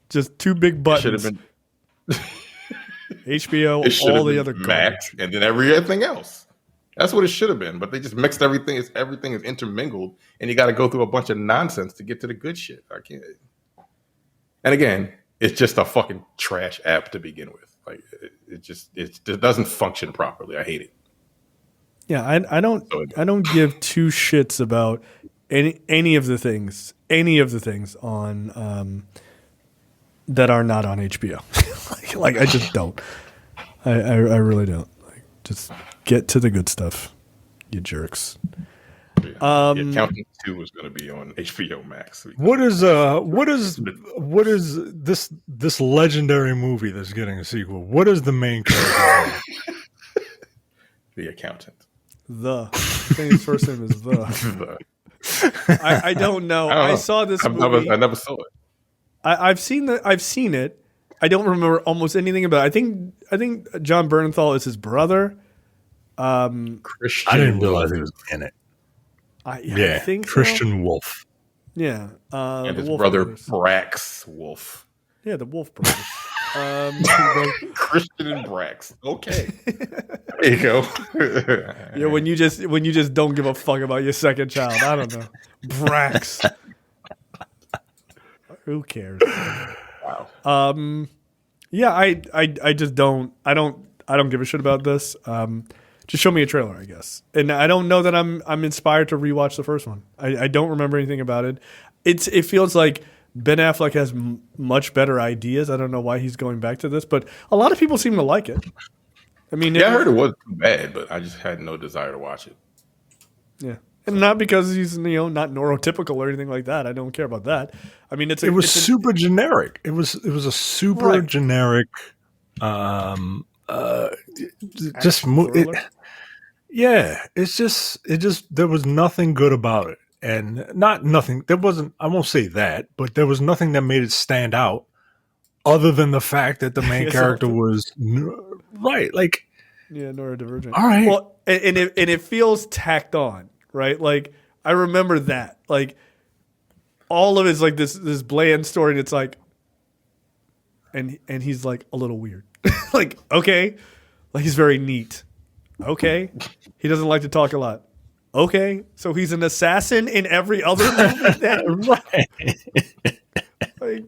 Just two big buttons. It should have been HBO, all the other Max, and then everything else. That's what it should have been. But they just mixed everything. Everything is intermingled, and you got to go through a bunch of nonsense to get to the good shit. I can't. And again, it's just a fucking trash app to begin with. Like it doesn't function properly. I hate it. Yeah, I don't give two shits about any of the things on that are not on HBO. like I just don't. I really don't. Like, just get to the good stuff, you jerks. Yeah. Accountant 2 is going to be on HBO Max. What is this legendary movie that's getting a sequel? What is the main character? The Accountant. I think his first name is The. I don't know. I saw this movie. I never saw it. I've seen it. I don't remember almost anything about it. I think John Bernthal is his brother. Christian. I didn't realize he was in it. I think Christian Wolf. Yeah. And his brother Brax Wolf. Yeah, the Wolf brothers. Christian and Brax. Okay. There you go. Yeah, when you just don't give a fuck about your second child. I don't know. Brax. Who cares? Wow. Yeah, I just don't give a shit about this. Just show me a trailer, I guess. And I don't know that I'm inspired to rewatch the first one. I don't remember anything about it. It feels like Ben Affleck has much better ideas. I don't know why he's going back to this, but a lot of people seem to like it. I mean, Yeah, I heard it wasn't too bad, but I just had no desire to watch it. Yeah. And not because he's not neurotypical or anything like that. I don't care about that. I mean, it was super generic. It was a super generic. It's just there was nothing good about it, and not nothing. There wasn't. I won't say that, but there was nothing that made it stand out, other than the fact that the main character was right. Like, yeah, neurodivergent. All right. Well, and it feels tacked on. Right, like I remember that. Like all of it's like this bland story, and it's like, and he's like a little weird. Like okay, like he's very neat. Okay, he doesn't like to talk a lot. Okay, so he's an assassin in every other movie. Right. Like,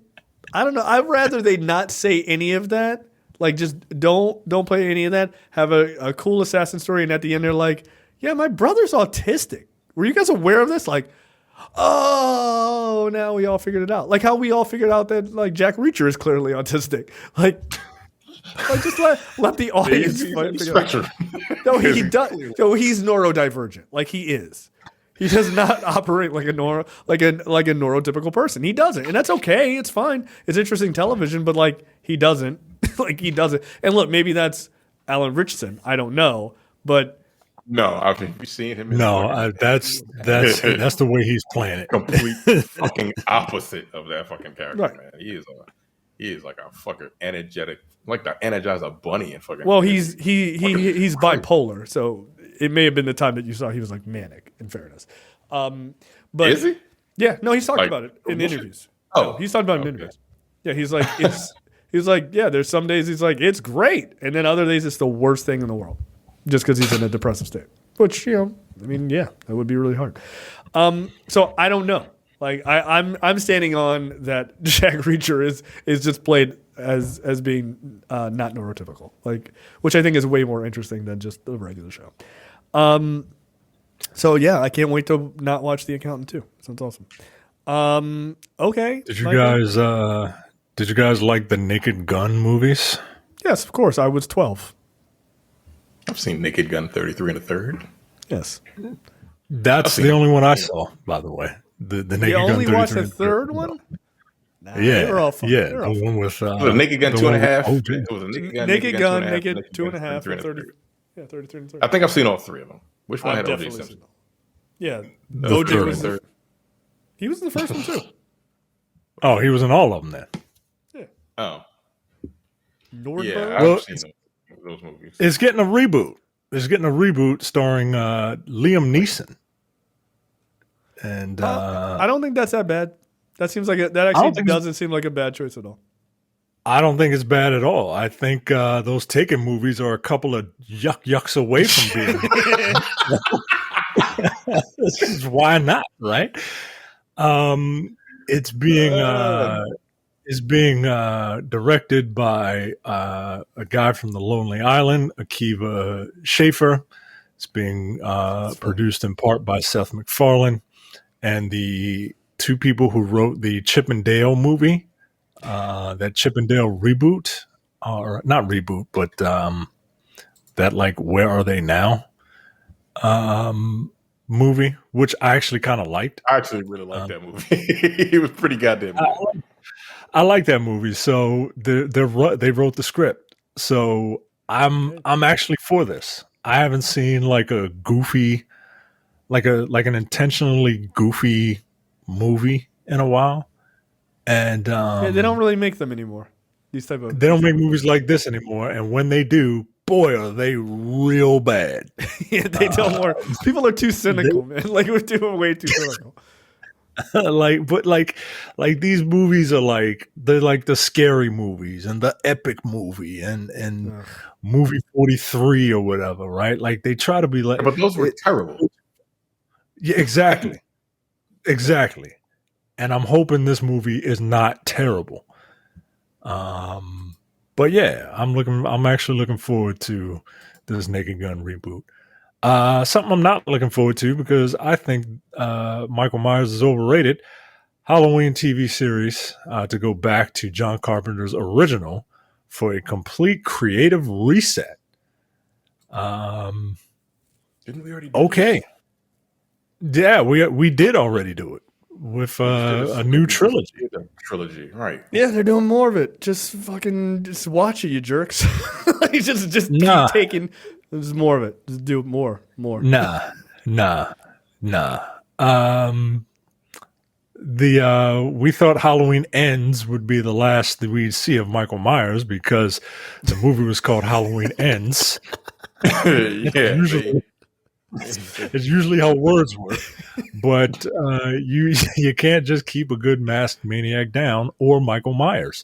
I don't know. I'd rather they not say any of that. Like just don't play any of that. Have a cool assassin story, and at the end they're like, yeah, my brother's autistic. Were you guys aware of this? Like, oh, now we all figured it out. Like how we all figured out that like Jack Reacher is clearly autistic. Like just let the audience figure it out. No, he does. So he's neurodivergent. Like he is. He does not operate like a neurotypical person. He doesn't, and that's okay. It's fine. It's interesting television, but like he doesn't. Like he doesn't. And look, maybe that's Alan Richardson. I don't know, but. No, I've been seeing him. That's the way he's playing it. Complete fucking opposite of that fucking character, right. Man. He is like a fucking energetic, like the Energizer Bunny and fucking. Well, he's bipolar, so it may have been the time that you saw he was like manic. In fairness, but is he? Yeah, no, he's talked about it in interviews. Oh, no, he's talked about it in interviews. Yeah, he's like he's like yeah. There's some days he's like it's great, and then other days it's the worst thing in the world. Just because he's in a depressive state, which I mean, yeah, that would be really hard. So I don't know. Like I'm standing on that Jack Reacher is just played as being not neurotypical, like which I think is way more interesting than just the regular show. So yeah, I can't wait to not watch The Accountant too. Sounds awesome. Okay. Did you guys like the Naked Gun movies? Yes, of course. I was 12. I've seen Naked Gun 33 1/3. Yes. That's the only one I saw, by the way. The Naked Gun 33 You only watched the third one? Nah, yeah. They were all fun. Yeah. The one with the Naked Gun 2.5. It was a Naked Gun, Naked 2.5, 30. Yeah, 33 and 30. I think I've seen all three of them. Which one had O.J. Simpson? Yeah. O.J. was third. He was in the first one too. Oh, he was in all of them then. Yeah. Oh. Nordberg? Yeah, I've seen those movies. It's getting a reboot. It's getting a reboot starring Liam Neeson. And I don't think that's that bad. That seems like that actually doesn't seem like a bad choice at all. I don't think it's bad at all. I think those Taken movies are a couple of yucks away from being. Why not, right? It's being directed by a guy from The Lonely Island, Akiva Schaffer. It's being produced in part by Seth MacFarlane and the two people who wrote the Chip and Dale movie, that Chip and Dale reboot, or not reboot, but that like Where Are They Now movie, which I actually kind of liked. I actually really liked that movie. It was pretty goddamn good. I like that movie. So they wrote the script. So I'm actually for this. I haven't seen like a goofy, like an intentionally goofy movie in a while. And they don't really make them anymore. These type of they don't make movies like this anymore. And when they do, boy, are they real bad. Yeah, they tell more. People are too cynical, man. Like we're doing way too cynical. But these movies are they're like the scary movies and the epic movie and movie 43 or whatever, right? Like they try to be like, but those were terrible. Yeah, exactly. And I'm hoping this movie is not terrible. But yeah, I'm actually looking forward to this Naked Gun reboot. Something I'm not looking forward to because I think Michael Myers is overrated. Halloween TV series to go back to John Carpenter's original for a complete creative reset. Didn't we already do Okay. Yeah, we did already do it with a new trilogy. Trilogy, right? Yeah, they're doing more of it. Just fucking just watch it, you jerks. Like, just Nah. keep taking. There's more of it. Just do more. Nah. We thought Halloween Ends would be the last that we'd see of Michael Myers because the movie was called Halloween Ends. Yeah, It's usually how words work, but you can't just keep a good masked maniac down or Michael Myers.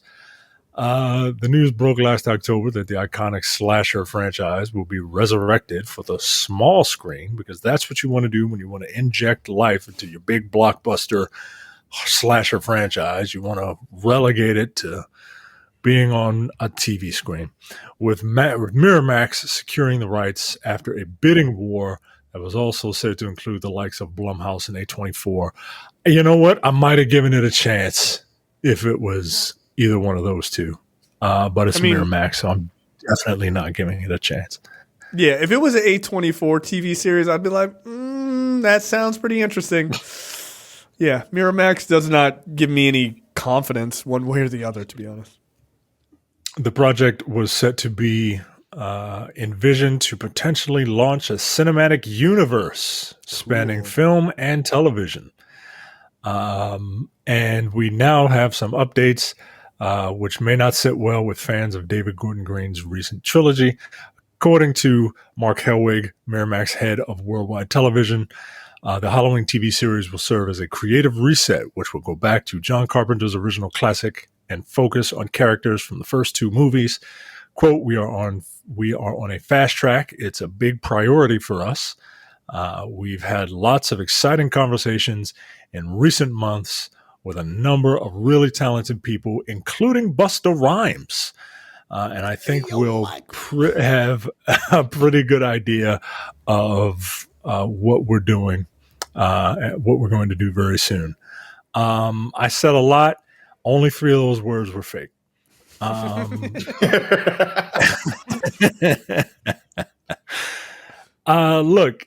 The news broke last October that the iconic slasher franchise will be resurrected for the small screen because that's what you want to do when you want to inject life into your big blockbuster slasher franchise. You want to relegate it to being on a TV screen. With Miramax securing the rights after a bidding war that was also said to include the likes of Blumhouse and A24. You know what? I might have given it a chance if it was either one of those two. But it's Miramax, so I'm definitely not giving it a chance. Yeah, if it was an A24 TV series, I'd be like, that sounds pretty interesting. Yeah, Miramax does not give me any confidence one way or the other, to be honest. The project was set to be envisioned to potentially launch a cinematic universe spanning film and television. And we now have some updates, which may not sit well with fans of David Gordon Green's recent trilogy. According to Mark Helwig, Miramax head of worldwide television, the Halloween TV series will serve as a creative reset, which will go back to John Carpenter's original classic and focus on characters from the first two movies. Quote, we are on a fast track. It's a big priority for us. We've had lots of exciting conversations in recent months with a number of really talented people, including Busta Rhymes. And I think we'll have a pretty good idea of what we're doing, what we're going to do very soon. I said a lot. Only 3 of those words were fake. Look,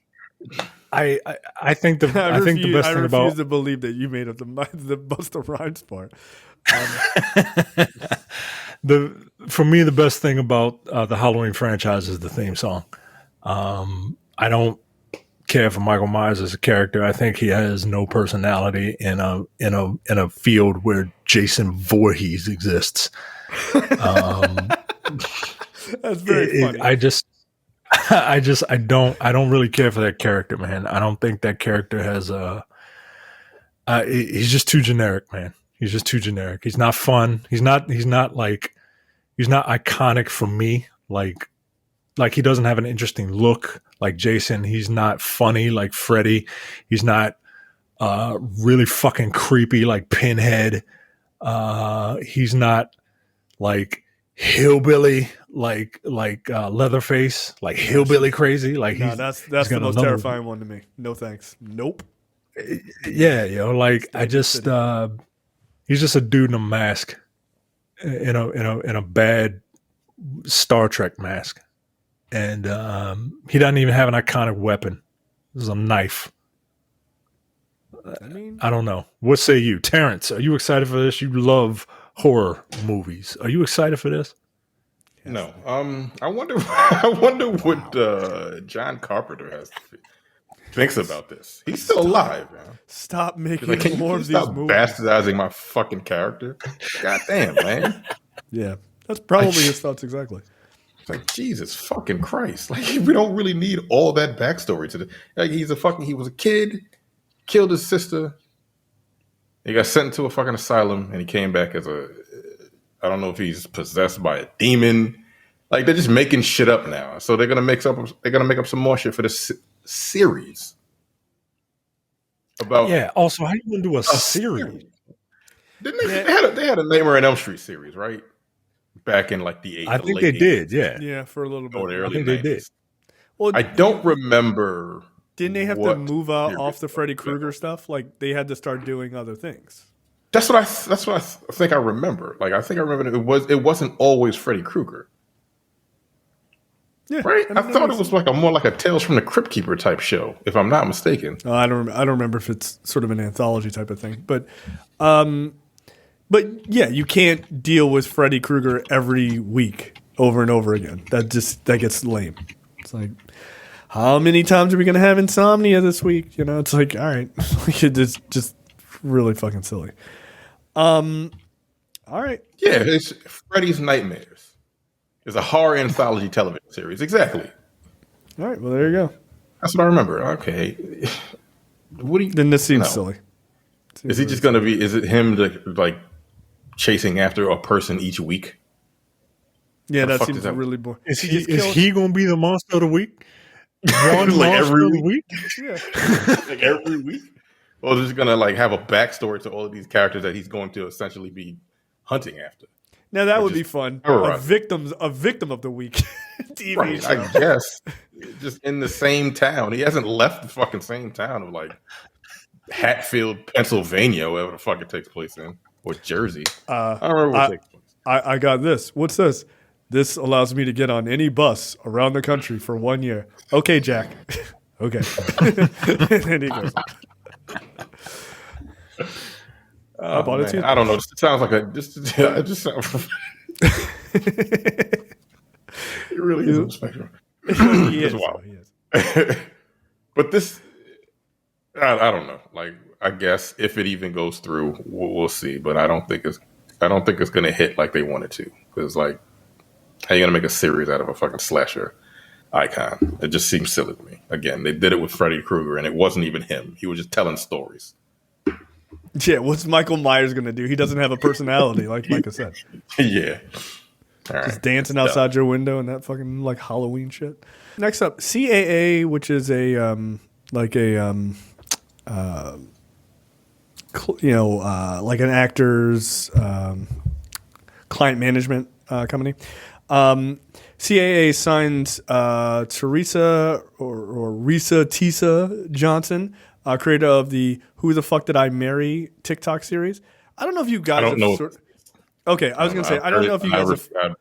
I think the best thing about I refuse to believe that you made up the Busta Rhymes part. For me, the best thing about the Halloween franchise is the theme song. I don't care for Michael Myers as a character. I think he has no personality in a field where Jason Voorhees exists. That's very funny. I don't really care for that character, man. I don't think that character has he's just too generic, man. He's just too generic. He's not fun. He's not iconic for me. Like he doesn't have an interesting look like Jason. He's not funny like Freddy. He's not really fucking creepy like Pinhead. He's not like hillbilly like Leatherface, like hillbilly crazy. Like that's the most terrifying one to me. No thanks. Nope. Yeah, like I just he's just a dude in a mask, in a bad Star Trek mask, and he doesn't even have an iconic weapon. This is a knife. I don't know. What say you, Terrence? Are you excited for this? You love horror movies. Are you excited for this? No. I wonder what John Carpenter thinks about this. He's still alive, man. Stop making more of these movies. Bastardizing my fucking character. God damn, man. Yeah, that's probably his thoughts exactly. It's like, Jesus fucking Christ. Like, we don't really need all that backstory to like he was a kid, killed his sister. He got sent to a fucking asylum, and he came back as I don't know if he's possessed by a demon. Like, they're just making shit up now. So they're gonna make up some more shit for this series. Also, how you gonna do a series? Didn't they? They had a Nightmare on Elm Street series, right? back in like the 80s. I think they did, yeah. Yeah, for a little bit. Or the I early think 90s. they did. Well, I don't remember. didn't they have to move off the Freddy Krueger stuff? Like they had to start doing other things. That's what I think I remember. Like I think I remember it wasn't always Freddy Krueger. Yeah, Right? I mean, I thought it was like more like a Tales from the Crypt Keeper type show, if I'm not mistaken. I don't remember if it's sort of an anthology type of thing, but yeah, you can't deal with Freddy Krueger every week over and over again. That gets lame. It's like, how many times are we gonna have insomnia this week? You know, it's like, all right, it's just really fucking silly. All right, Yeah, it's Freddy's Nightmares. It's a horror anthology television series. Exactly. all right. Well, there you go. That's what I remember. Okay. What do you? Then this seems silly. Is he just gonna be? Is it him like chasing after a person each week? Yeah, that fuck seems does that- really boring. Is he going to be the monster of the week? One Like monster every of the week? Yeah. Like every week? Or is he gonna like have a backstory to all of these characters that he's going to essentially be hunting after? Now that Or would be just fun. terrorize. A victim of the week TV Right, show. I guess. Just in the same town. He hasn't left the fucking same town of like Hatfield, Pennsylvania, wherever the fuck it takes place in. Or Jersey. I don't remember what it takes place. I got this. What's this? This allows me to get on any bus around the country for 1 year. Okay, Jack. Okay. And then he goes. I bought it too. I don't know. It sounds like it just sounds. It really is on the spectrum. He is, It's wild. he is. But this, I don't know. Like, I guess if it even goes through, we'll see. But I don't think it's going to hit like they wanted to. Because like, how you going to make a series out of a fucking slasher icon? It just seems silly to me. Again, they did it with Freddy Krueger, and it wasn't even him. He was just telling stories. Yeah, what's Michael Myers going to do? He doesn't have a personality, like Micah said. Yeah. All right. Just dancing outside your window and that fucking like Halloween shit. Next up, CAA, which is like an actor's client management company. CAA signs Teresa or Risa Tisa Johnson, creator of the "Who the Fuck Did I Marry" TikTok series. I don't know if you guys. I don't know. Okay, I was gonna say I don't know if you guys have.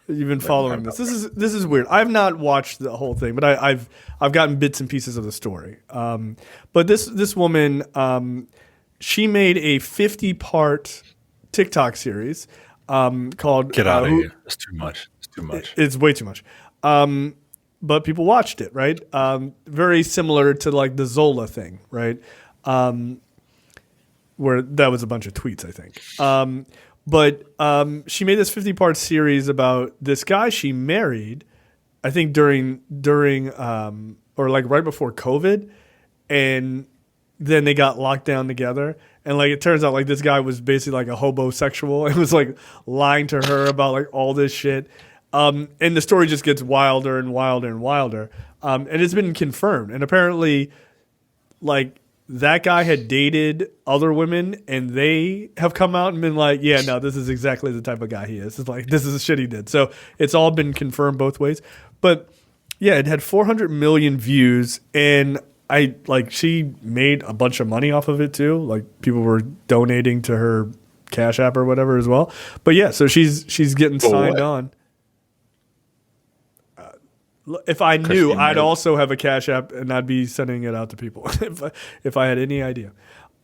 You've been following this. This is weird. I've not watched the whole thing, but I've gotten bits and pieces of the story. But this woman, she made a 50-part TikTok series called Get out of here. It's too much. It's too much. It's way too much. But people watched it, right? Very similar to like the Zola thing, right? Where that was a bunch of tweets, I think. But she made this 50-part series about this guy she married, I think during or like right before COVID, and then they got locked down together. And like it turns out like this guy was basically like a hobosexual and was like lying to her about like all this shit. And the story just gets wilder and wilder and wilder. And it's been confirmed. And apparently, like, that guy had dated other women, and they have come out and been like, yeah, no, this is exactly the type of guy he is. It's like, this is the shit he did. So it's all been confirmed both ways. But, yeah, it had 400 million views, and she made a bunch of money off of it, too. Like, people were donating to her Cash App or whatever as well. But, yeah, so she's getting signed on. If I knew, I'd also have a Cash App and I'd be sending it out to people if I had any idea.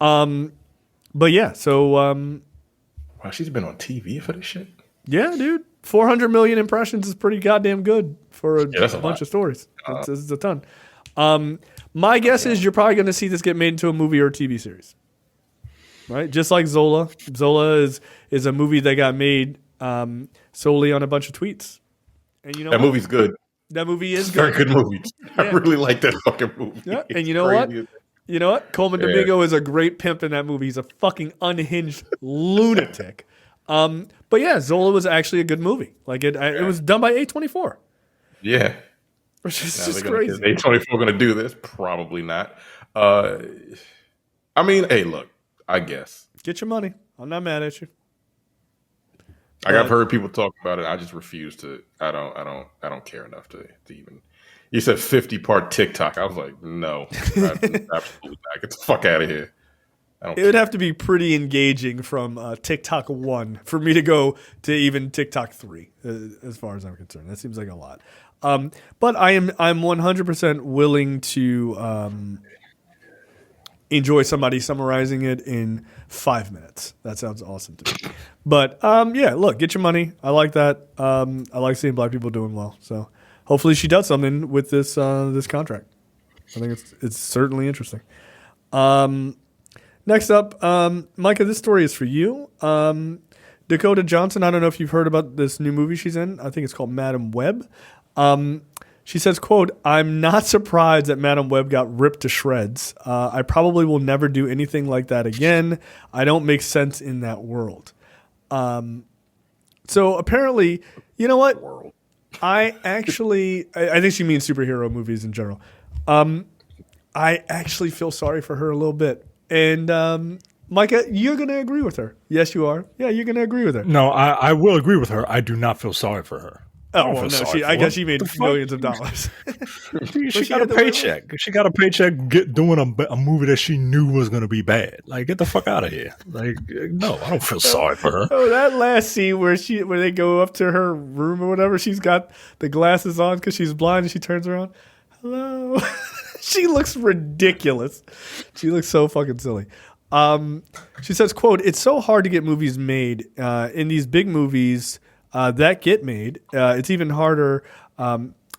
But yeah, so Wow, she's been on TV for this shit. Yeah, dude, 400 million impressions is pretty goddamn good for a that's a bunch lot. of stories. It's a ton. My guess is you're probably going to see this get made into a movie or a TV series, right? Just like Zola. Zola is a movie that got made solely on a bunch of tweets. And you know That movie's good. That movie is good. Very good movie. I really like that fucking movie. Yeah, and It's you know what? crazy. You know what? Coleman Yeah. Domingo is a great pimp in that movie. He's a fucking unhinged lunatic. But yeah, Zola was actually a good movie. Like it was done by A24, Yeah. which is Now just they're crazy. A24 going to do this? Probably not. I mean, hey, look, I guess. Get your money. I'm not mad at you. Like I've heard people talk about it. I just refuse to. I don't care enough to even. You said 50-part TikTok. I was like, no, absolutely not. Get the fuck out of here. It would have to be pretty engaging from TikTok 1 for me to go to even TikTok 3, as far as I'm concerned. That seems like a lot. But I'm 100% willing to enjoy somebody summarizing it in 5 minutes. That sounds awesome to me. But yeah, look, get your money. I like that. I like seeing black people doing well. So hopefully she does something with this this contract. I think it's certainly interesting. Next up, Micah, this story is for you. Dakota Johnson, I don't know if you've heard about this new movie she's in. I think it's called Madam Web. She says, quote, "I'm not surprised that Madam Web got ripped to shreds. I probably will never do anything like that again. I don't make sense in that world." So apparently, you know what? I think she means superhero movies in general. I actually feel sorry for her a little bit. And Micah, you're going to agree with her. Yes, you are. Yeah, you're going to agree with her. No, I will agree with her. I do not feel sorry for her. Oh, well, no, I guess she made millions of dollars. she got a paycheck. She got a paycheck doing a movie that she knew was going to be bad. Like, get the fuck out of here. Like, no, I don't feel sorry for her. Oh, that last scene where they go up to her room or whatever, she's got the glasses on because she's blind and she turns around. Hello. She looks ridiculous. She looks so fucking silly. She says, quote, "It's so hard to get movies made. In these big movies that get made, it's even harder.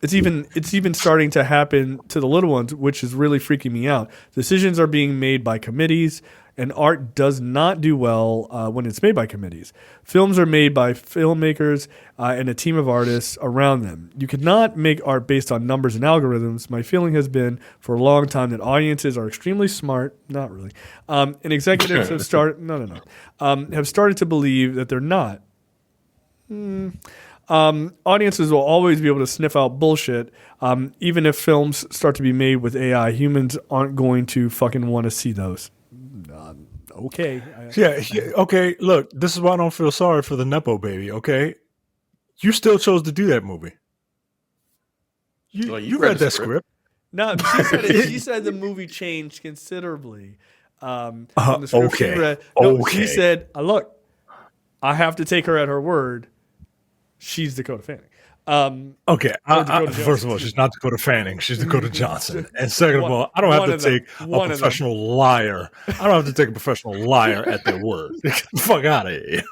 It's even starting to happen to the little ones, which is really freaking me out. Decisions are being made by committees, and art does not do well when it's made by committees. Films are made by filmmakers and a team of artists around them. You cannot make art based on numbers and algorithms. My feeling has been for a long time that audiences are extremely smart, not really, and executives have started to believe that they're not. Audiences will always be able to sniff out bullshit. Even if films start to be made with AI, humans aren't going to fucking want to see those." Okay. Yeah. Okay. Look, this is why I don't feel sorry for the Nepo baby. Okay. You still chose to do that movie. You read that script. No, she said the movie changed considerably. From the script she read. No, she said, "Look, I have to take her at her word. She's Dakota Fanning." Okay. First of all, she's not Dakota Fanning. She's Dakota Johnson. And second of all, I don't have to take a professional liar. I don't have to take a professional liar at their word. Get the fuck out of here.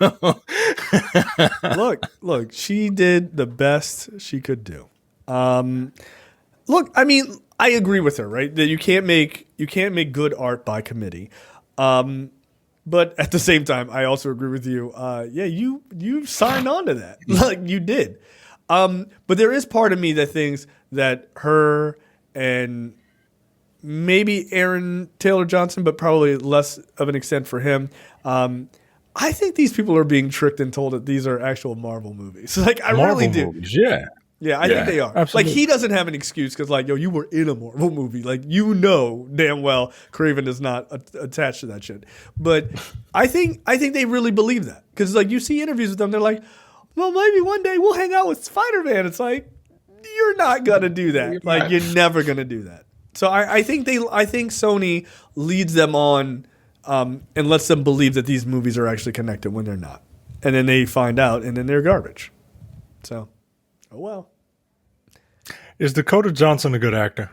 Look, she did the best she could do. Look, I mean, I agree with her, right? That you can't make good art by committee. But at the same time, I also agree with you. Yeah, you signed on to that. Like you did. But there is part of me that thinks that her and maybe Aaron Taylor Johnson, but probably less of an extent for him. I think these people are being tricked and told that these are actual Marvel movies. Like I Marvel really do. Movies, yeah. Yeah, I think they are. Absolutely. Like he doesn't have an excuse because, like, yo, you were in a Marvel movie. Like, you know damn well Craven is not attached to that shit. But I think they really believe that because, like, you see interviews with them, they're like, well, maybe one day we'll hang out with Spider-Man. It's like you're not gonna do that. Like, you're never gonna do that. So I think Sony leads them on and lets them believe that these movies are actually connected when they're not, and then they find out, and then they're garbage. So, oh well. Is Dakota Johnson a good actor?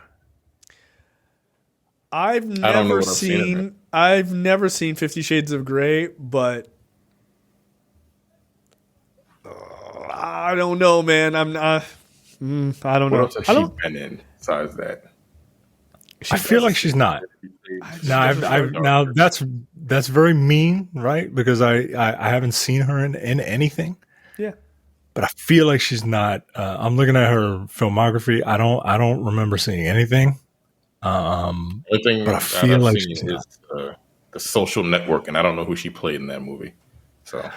I've never seen 50 Shades of Grey, but I don't know, man. I'm not. I don't know. What else has she been in besides that? I feel like she's not. Now that's very mean, right? Because I haven't seen her in anything. Yeah. But I feel like she's not. I'm looking at her filmography. I don't remember seeing anything. But I feel like she's not. The Social Network, and I don't know who she played in that movie. So,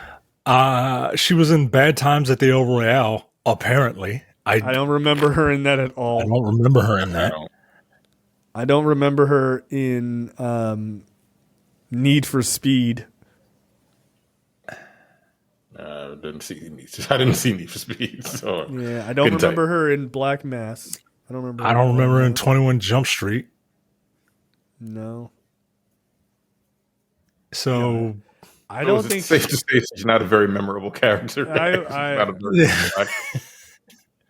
she was in Bad Times at the El Royale. Apparently, I don't remember her in that at all. I don't remember her in that. I don't remember her in Need for Speed. didn't see Need for Speed. So yeah, I don't remember her in Black Mass. I don't remember her in 21 Jump Street. No. So I don't think safe to say she's not a very memorable character. Because I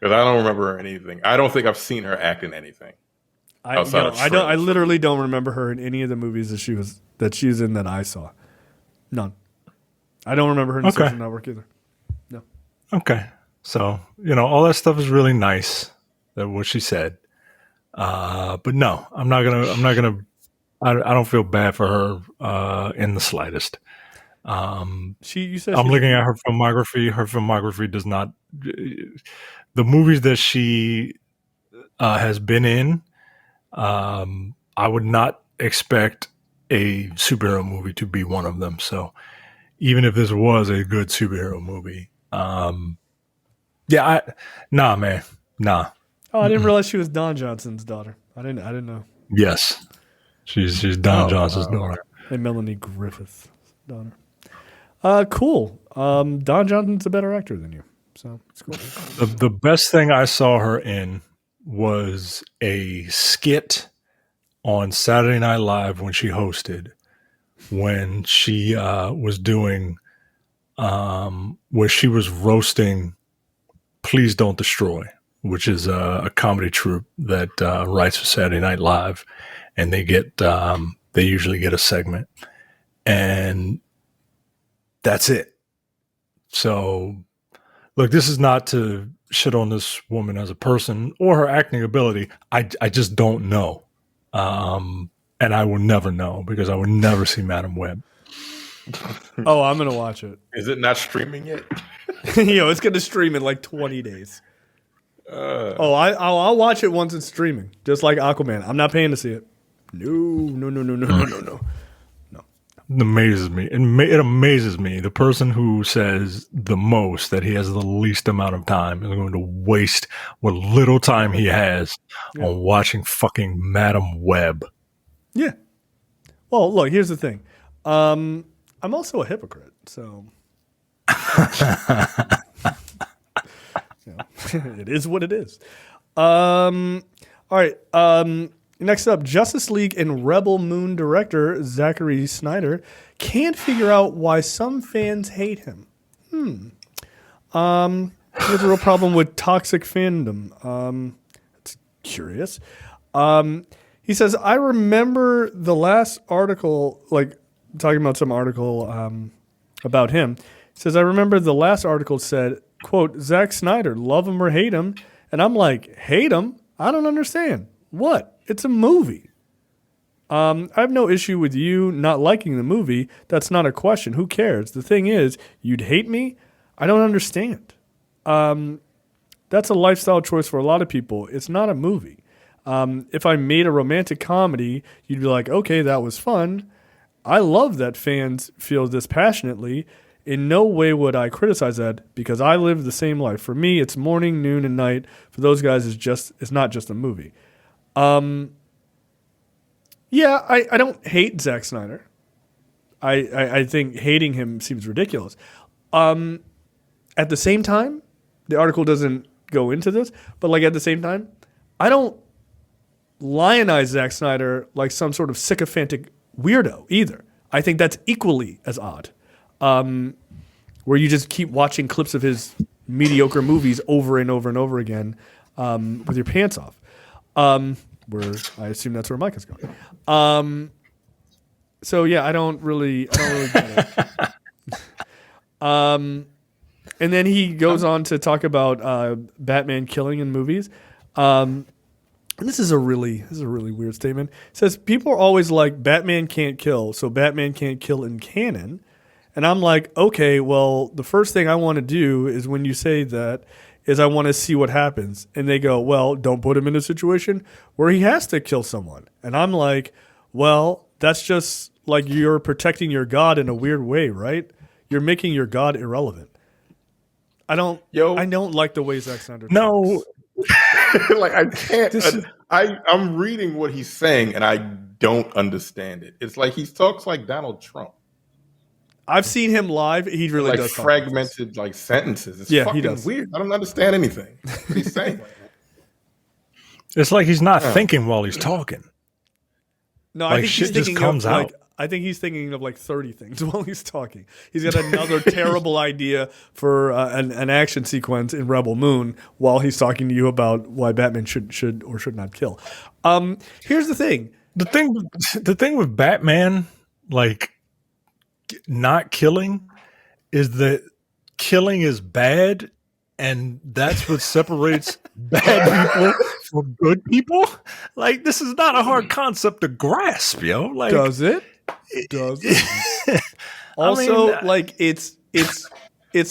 don't remember her in anything. I don't think I've seen her act in anything. I literally don't remember her in any of the movies that she was in that I saw. None. I don't remember her in Social Network either. No. Okay. So, all that stuff is really nice, what she said. But no, I don't feel bad for her in the slightest. You said I'm looking at her filmography. Her filmography does not, the movies that she has been in, I would not expect a superhero movie to be one of them. So even if this was a good superhero movie, man. Oh, I didn't realize she was Don Johnson's daughter. I didn't know. Yes. She's Don Johnson's daughter. And Melanie Griffith's daughter. Cool. Don Johnson's a better actor than you. So it's cool. The best thing I saw her in was a skit on Saturday Night Live when she hosted, when she was doing where she was roasting Please Don't Destroy, which is a comedy troupe that writes for Saturday Night Live, and they usually get a segment, and that's it. So look, this is not to shit on this woman as a person or her acting ability. I just don't know. And I will never know because I will never see Madam Web. Oh, I'm going to watch it. Is it not streaming yet? It's going to stream in like 20 days. I'll watch it once it's streaming, just like Aquaman. I'm not paying to see it. No. It amazes me. It amazes me. The person who says the most that he has the least amount of time is going to waste what little time he has on watching fucking Madam Web. Yeah. Well, look, here's the thing. I'm also a hypocrite, so it is what it is. All right. Next up, Justice League and Rebel Moon director Zack Snyder can't figure out why some fans hate him. He has a real problem with toxic fandom. It's curious. He says, I remember the last article, like talking about some article about him. He says, I remember the last article said, quote, Zack Snyder, love him or hate him. And I'm like, hate him? I don't understand. What? It's a movie. I have no issue with you not liking the movie. That's not a question. Who cares? The thing is, you'd hate me? I don't understand. That's a lifestyle choice for a lot of people. It's not a movie. If I made a romantic comedy, you'd be like, okay, that was fun. I love that fans feel this passionately. In no way would I criticize that because I live the same life. For me, it's morning, noon, and night. For those guys, it's not just a movie. I don't hate Zack Snyder. I think hating him seems ridiculous. At the same time, the article doesn't go into this, but like at the same time, I don't lionize Zack Snyder like some sort of sycophantic weirdo either. I think that's equally as odd. Where you just keep watching clips of his mediocre movies over and over and over again with your pants off. Where I assume that's where Mike is going. So yeah, I don't really get it. And then he goes on to talk about Batman killing in movies. And this is a really weird statement. It says people are always like Batman can't kill, so Batman can't kill in canon. And I'm like, okay, well, the first thing I want to do is when you say that is I want to see what happens. And they go, well, don't put him in a situation where he has to kill someone. And I'm like, well, that's just like you're protecting your God in a weird way, right? You're making your God irrelevant. I don't like the way Zack Snyder talks. Like I can't. I'm reading what he's saying and I don't understand it. It's like he talks like Donald Trump. I've seen him live. He really like does fragmented like sentences. It's he fucking does. weird. I don't understand anything. What he's saying. It's like he's not thinking while he's talking. No, like I think shit he's just thinking comes of, out. like, I think he's thinking of like 30 things while he's talking. He's got another terrible idea for an action sequence in Rebel Moon while he's talking to you about why Batman should or should not kill. Here's the thing. The thing with Batman, like not killing, is that killing is bad, and that's what separates bad people from good people. Like, this is not a hard concept to grasp, yo. Like, Does it? Does it? Also, like it's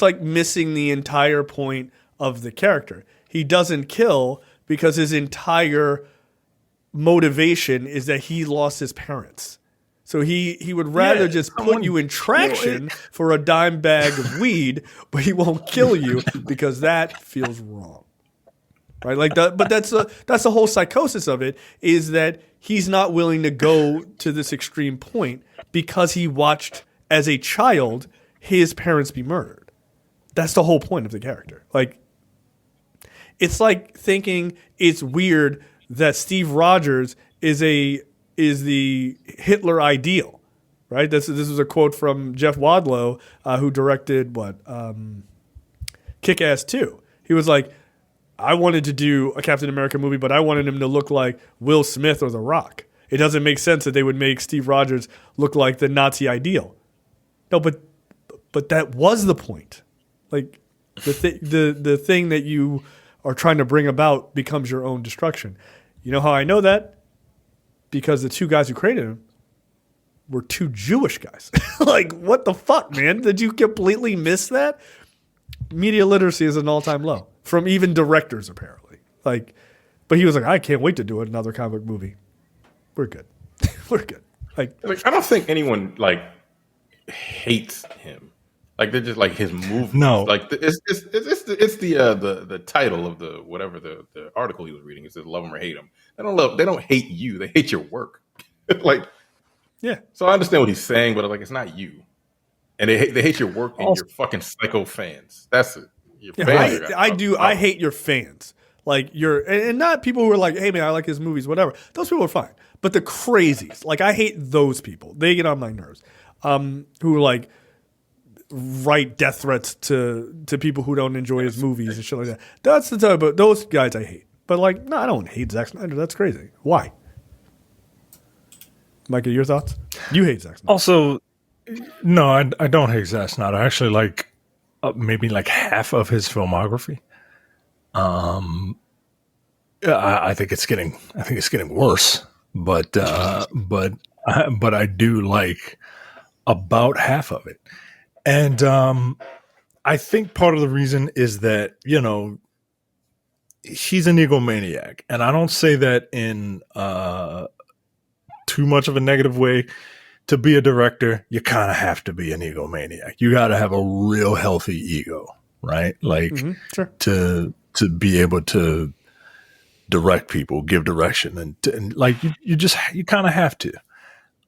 like missing the entire point of the character. He doesn't kill because his entire motivation is that he lost his parents. So he would rather just put you in traction for a dime bag of weed, but he won't kill you because that feels wrong. Right? Like but that's the whole psychosis of it, is that he's not willing to go to this extreme point because he watched as a child his parents be murdered. That's the whole point of the character. Like, it's like thinking it's weird that Steve Rogers is the Hitler ideal, right? This is a quote from Jeff Wadlow, who directed Kick-Ass 2. He was like, I wanted to do a Captain America movie, but I wanted him to look like Will Smith or The Rock. It doesn't make sense that they would make Steve Rogers look like the Nazi ideal. No, but that was the point. Like, the thing that you are trying to bring about becomes your own destruction. You know how I know that? Because the two guys who created him were two Jewish guys. Like, what the fuck, man? Did you completely miss that? Media literacy is an all-time low from even directors, apparently. Like, but he was like, I can't wait to do another comic book movie. We're good. We're good. Like, I don't think anyone like hates him. Like, they're just like his movie. No, like it's the title of the whatever the article he was reading. It says love him or hate him. They don't hate you. They hate your work. Like, yeah. So I understand what he's saying, but like, it's not you. And they hate your work and your fucking psycho fans. That's it. Your fans I hate your fans. Like, and not people who are like, hey man, I like his movies, whatever. Those people are fine. But the crazies, like, I hate those people. They get on my nerves. Who like write death threats to people who don't enjoy his movies and shit like that. That's the type of those guys I hate. But like, no, I don't hate Zack Snyder. That's crazy. Why? Micah, your thoughts? You hate Zack Snyder. Also, no, I don't hate Zack Snyder. I actually like maybe like half of his filmography. I think it's getting worse, but I do like about half of it, and I think part of the reason is that, you know, he's an egomaniac, and I don't say that in too much of a negative way. To be a director, you kind of have to be an egomaniac. You got to have a real healthy ego, right? Like, sure. to be able to direct people, give direction, and like you kind of have to.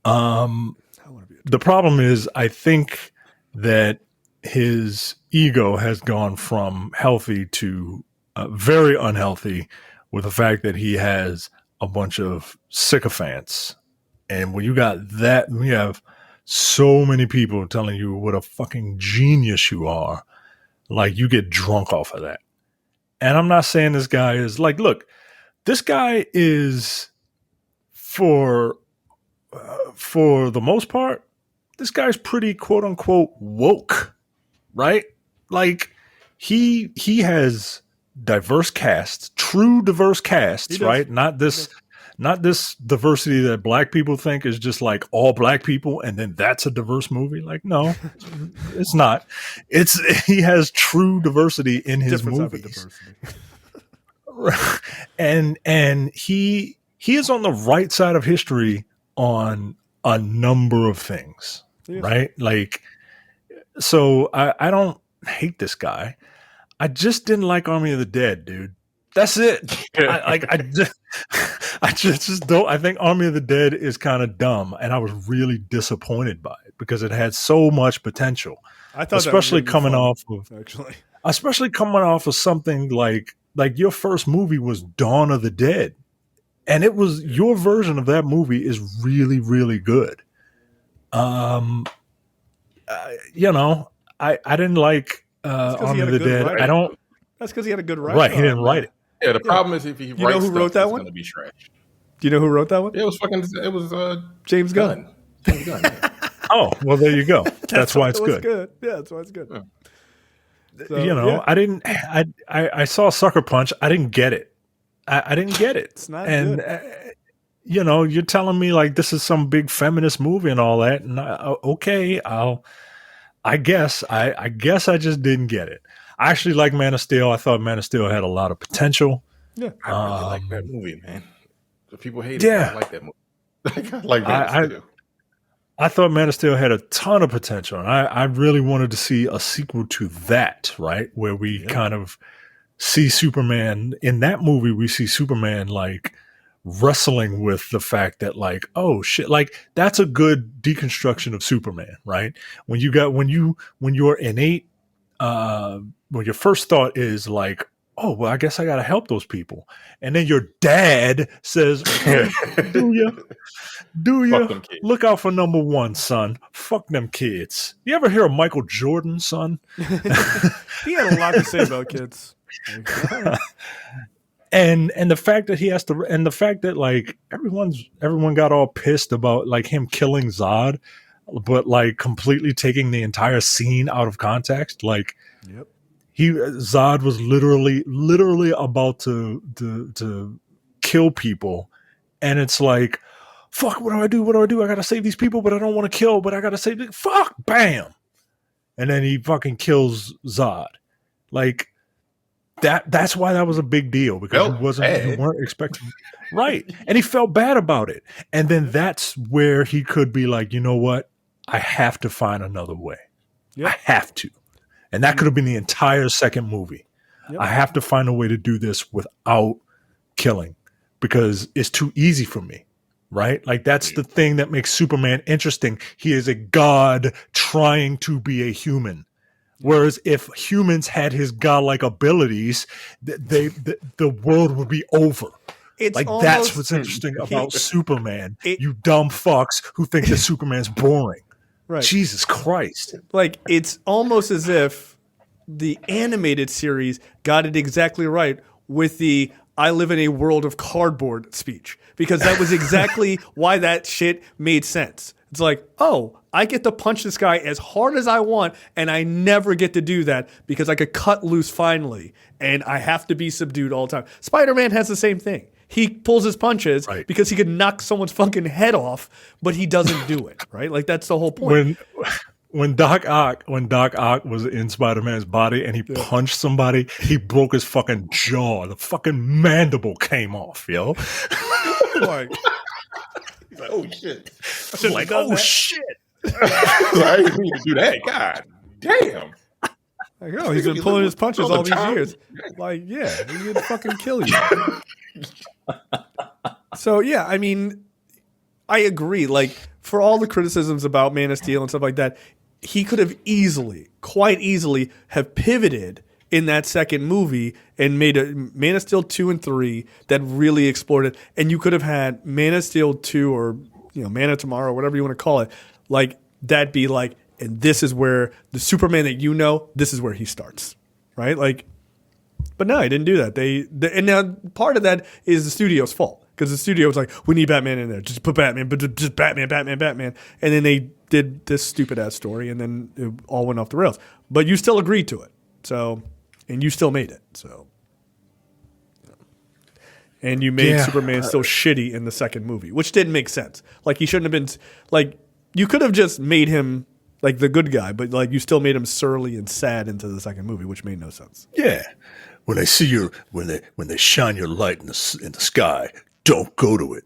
The problem is, I think that his ego has gone from healthy to very unhealthy, with the fact that he has a bunch of sycophants. And when you got that, when you have so many people telling you what a fucking genius you are, like, you get drunk off of that. And I'm not saying this guy is like, look, this guy is for the most part, this guy's pretty quote unquote woke, right? Like, he has diverse casts, true diverse casts, right? Not this diversity that black people think is just like all black people and then that's a diverse movie. Like, no, it's not. He has true diversity in his movies. And he is on the right side of history on a number of things, right? Like, so I don't hate this guy. I just didn't like Army of the Dead, dude. That's it. I just don't. I think Army of the Dead is kind of dumb, and I was really disappointed by it because it had so much potential. I thought especially that was coming fun, off of something like your first movie was Dawn of the Dead, and it was your version of that movie is really, really good. I didn't like Dawn of the Dead. Writer. I don't. That's because he had a good writer. Right, he didn't write it. Yeah, the problem is if he writes who wrote that one? It's going to be trash. Do you know who wrote that one? It was James Gunn. James Gunn. Yeah. Oh, well, there you go. That's why it's good. Yeah, that's why it's good. Yeah. So, I saw Sucker Punch. I didn't get it. I didn't get it. It's not and, good. You're telling me like this is some big feminist movie and all that. And I guess I just didn't get it. I actually like Man of Steel. I thought Man of Steel had a lot of potential. Yeah, I really like that movie, man. The people hate it. Yeah. I like that movie. I like Man of Steel. I thought Man of Steel had a ton of potential, and I really wanted to see a sequel to that, right? Where we kind of see Superman in that movie. We see Superman like wrestling with the fact that like, oh shit, like that's a good deconstruction of Superman, right? When you're innate, when your first thought is like, oh, well, I guess I got to help those people. And then your dad says, do you? Look out for number one, son. Fuck them kids. You ever hear of Michael Jordan, son? He had a lot to say about kids. And the fact that he has to, and the fact that like everyone got all pissed about like him killing Zod, but like completely taking the entire scene out of context. Like, Zod was literally about to kill people, and it's like, fuck, what do I do? I gotta save these people, but I don't want to kill, but I gotta save them. Fuck, bam. And then he fucking kills Zod. Like that's why that was a big deal, because you weren't expecting right. And he felt bad about it. And then that's where he could be like, you know what? I have to find another way. Yep. I have to. And that could have been the entire second movie. Yep. I have to find a way to do this without killing, because it's too easy for me, right? Like that's the thing that makes Superman interesting. He is a god trying to be a human. Whereas if humans had his godlike abilities, the world would be over. It's like that's what's interesting about Superman. You dumb fucks who think that Superman's boring. Right. Jesus Christ. Like, it's almost as if the animated series got it exactly right with the I live in a world of cardboard speech, because that was exactly why that shit made sense. It's like, oh, I get to punch this guy as hard as I want, and I never get to do that because I could cut loose finally, and I have to be subdued all the time. Spider-Man has the same thing. He pulls his punches because he can knock someone's fucking head off, but he doesn't do it, right? Like, that's the whole point. When Doc Ock was in Spider-Man's body and he punched somebody, he broke his fucking jaw. The fucking mandible came off, yo. Like, he's like, oh shit. Like, oh shit. I didn't mean to do that. God damn. Like, oh, he's been pulling his punches all these years. Like, yeah, he would fucking kill you. So, yeah, I mean, I agree. Like, for all the criticisms about Man of Steel and stuff like that, he could have quite easily have pivoted in that second movie and made a Man of Steel 2 and 3 that really explored it. And you could have had Man of Steel 2 or, Man of Tomorrow, whatever you want to call it. Like, that'd be like, and this is where the Superman that this is where he starts, right? Like, but no, he didn't do that. And now part of that is the studio's fault, because the studio was like, we need Batman in there. Just put Batman, but just Batman. And then they did this stupid ass story, and then it all went off the rails. But you still agreed to it, so, and you still made it, so. And you made Superman still shitty in the second movie, which didn't make sense. Like, he shouldn't have been, like, you could have just made him like the good guy, but like you still made him surly and sad into the second movie, which made no sense. Yeah. When they see you, when they shine your light in the sky, don't go to it,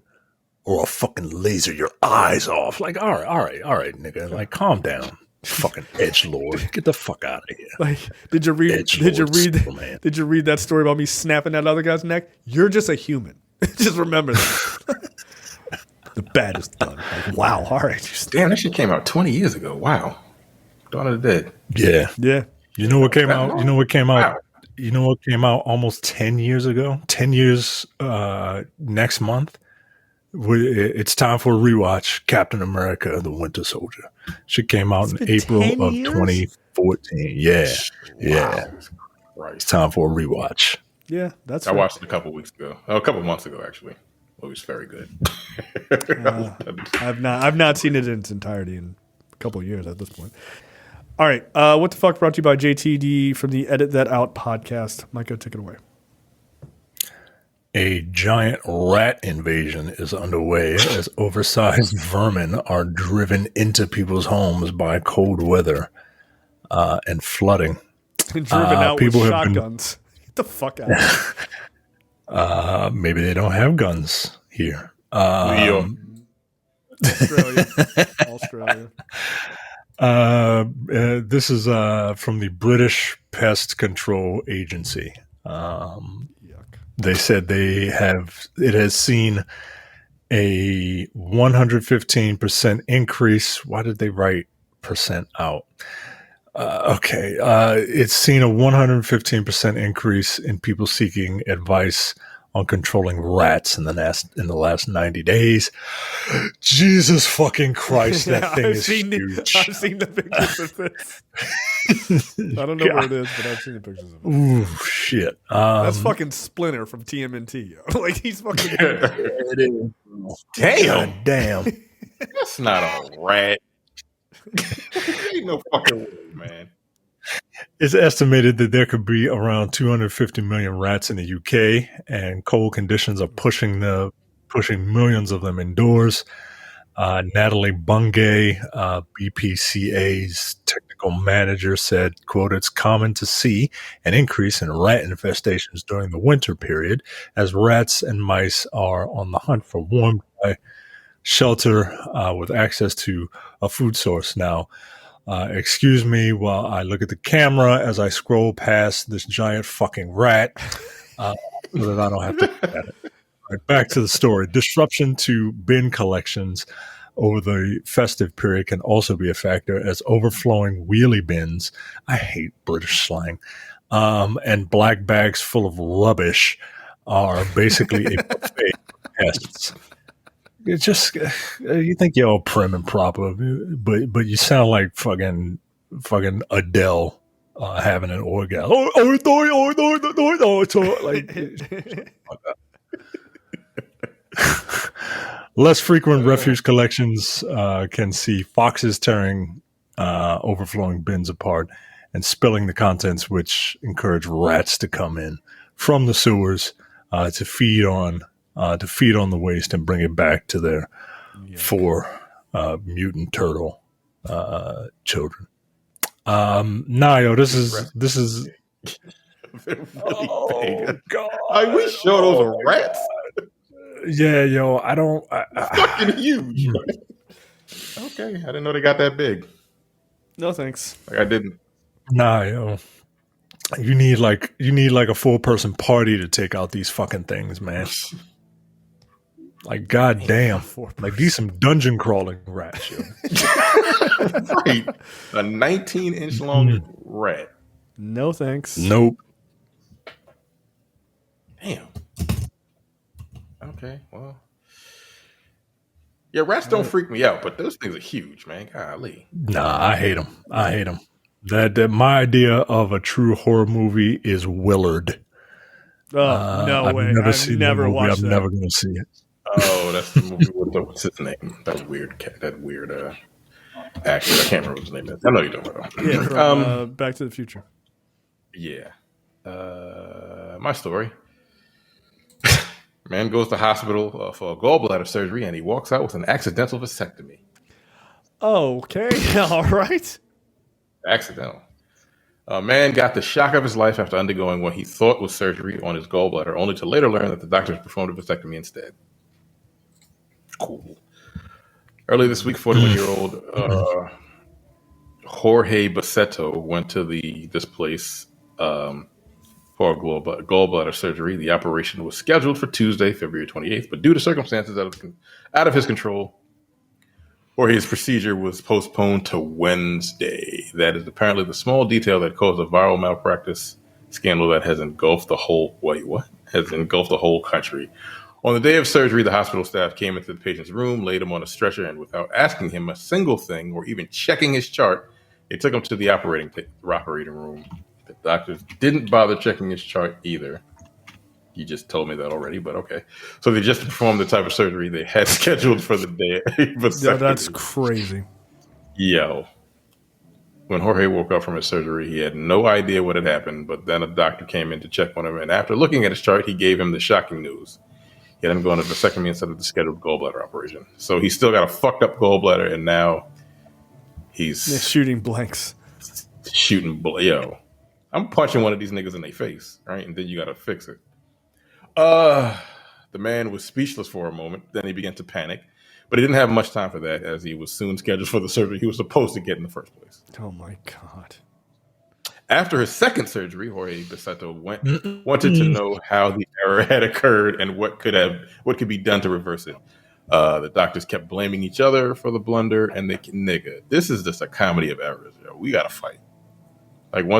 or I'll fucking laser your eyes off. Like, all right, nigga. Like, calm down, fucking edgelord. Get the fuck out of here. Like, did you read that story about me snapping that other guy's neck? You're just a human. Just remember that. The bad is done. Like, wow. All right. Just, Damn, that shit came out 20 years ago. Wow. Dawn of the Dead. Yeah. yeah. You know what came out? You know what came out? Wow. You know what came out almost 10 years ago? 10 years next month. It's time for a rewatch. Captain America: The Winter Soldier. She came out in April of 2014. Yeah. Yeah. Right. It's time for a rewatch. Yeah, that's I watched it a couple weeks ago. A couple months ago, actually. It was very good. I've not seen it in its entirety in a couple of years at this point. All right. What the fuck brought to you by JTD from the Edit That Out podcast. Micah, take it away. A giant rat invasion is underway as oversized vermin are driven into people's homes by cold weather and flooding. Driven out with people have shotguns. Get the fuck out. Maybe they don't have guns here. New York. Australia. This is from the British Pest Control Agency. They said it has seen a 115% increase. Why did they write percent out? It's seen a 115% increase in people seeking advice on controlling rats in the last 90 days. Jesus fucking Christ, that thing is huge. I've seen the pictures of this. I don't know where it is, but I've seen the pictures of it. Ooh, shit. That's fucking Splinter from TMNT. Yo. Like, he's fucking... It is. Damn. That's not a rat. Ain't no fucking way, man. It's estimated that there could be around 250 million rats in the UK, and cold conditions are pushing millions of them indoors. Natalie Bungay, BPCA's technical manager, said, quote, "It's common to see an increase in rat infestations during the winter period as rats and mice are on the hunt for warm, dry shelter with access to a food source." Now, excuse me while I look at the camera as I scroll past this giant fucking rat so that I don't have to look at it. All right, back to the story. Disruption to bin collections over the festive period can also be a factor as overflowing wheelie bins, I hate British slang, and black bags full of rubbish are basically a buffet for pests. It's just, you think you're all prim and proper, but you sound like fucking Adele having an orgasm. Less frequent refuse collections can see foxes tearing overflowing bins apart and spilling the contents, which encourage rats to come in from the sewers to feed on the waste and bring it back to their four mutant turtle children. This is They're really big. God! Are we sure those are rats? Yeah, yo, I don't. Fucking huge. Okay, I didn't know they got that big. No thanks. Like I didn't. Nah, yo. You need like a 4-person party to take out these fucking things, man. Like, goddamn. Like, these some dungeon crawling rats, yo. Right. A 19-inch long rat. No thanks. Nope. Damn. Okay, well. Yeah, rats don't freak me out, but those things are huge, man. Golly. Nah, I hate them. That my idea of a true horror movie is Willard. Oh, no way. I've never watched I'm that. never going to see it. Oh, that's the movie with what's his name? That weird actor. I can't remember his name. I know you don't know. Yeah, from, Back to the Future. Yeah. My story. Man goes to hospital for a gallbladder surgery, and he walks out with an accidental vasectomy. Okay, all right. Accidental. A man got the shock of his life after undergoing what he thought was surgery on his gallbladder, only to later learn that the doctors performed a vasectomy instead. Cool. Early this week, 41-year-old Jorge Baceto went to this place for gallbladder surgery. The operation was scheduled for Tuesday, February 28th, but due to circumstances out of his control, Jorge's procedure was postponed to Wednesday. That is apparently the small detail that caused a viral malpractice scandal that has engulfed the whole country. On the day of surgery, the hospital staff came into the patient's room, laid him on a stretcher, and without asking him a single thing or even checking his chart, they took him to the operating room. The doctors didn't bother checking his chart either. You just told me that already, but okay. So they just performed the type of surgery they had scheduled for the day. Yeah, that's crazy. Yo. When Jorge woke up from his surgery, he had no idea what had happened, but then a doctor came in to check on him, and after looking at his chart, he gave him the shocking news. He had him going to vasectomy instead of the scheduled gallbladder operation. So he's still got a fucked up gallbladder, and now he's shooting blanks. Yo. I'm punching one of these niggas in their face, right? And then you got to fix it. The man was speechless for a moment. Then he began to panic, but he didn't have much time for that, as he was soon scheduled for the surgery he was supposed to get in the first place. Oh my God. After his second surgery, Jorge Becerra wanted to know how the error had occurred and what could be done to reverse it. The doctors kept blaming each other for the blunder, and this is just a comedy of errors, yo. We gotta fight. I'm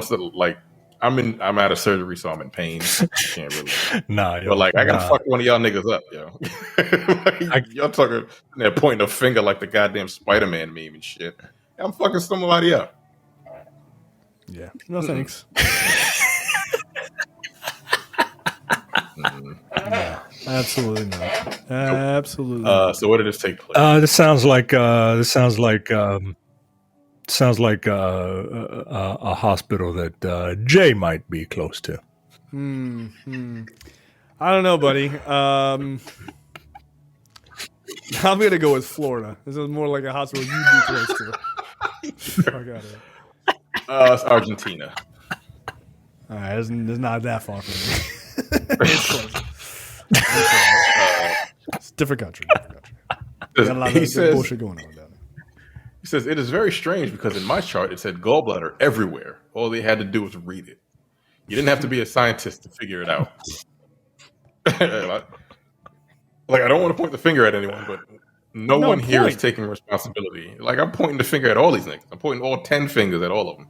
out of surgery, so I'm in pain. Can't really. But I gotta fuck one of y'all niggas up, yo. Y'all talking, they're pointing a finger like the goddamn Spider-Man meme and shit. I'm fucking somebody up. Yeah. No thanks. Mm-hmm. No, absolutely not. Absolutely. Not. So where did this take place? This sounds like a hospital that Jay might be close to. I don't know, buddy. I'm gonna go with Florida. This is more like a hospital you'd be close to. I got it. It's Argentina. All right, it's not that far from me. It's close. It's different country. Got a lot of bullshit going on down there. He says, it is very strange because in my chart it said gallbladder everywhere. All they had to do was read it. You didn't have to be a scientist to figure it out. I don't want to point the finger at anyone, but no one here is taking responsibility. I'm pointing the finger at all these niggas. I'm pointing all 10 fingers at all of them.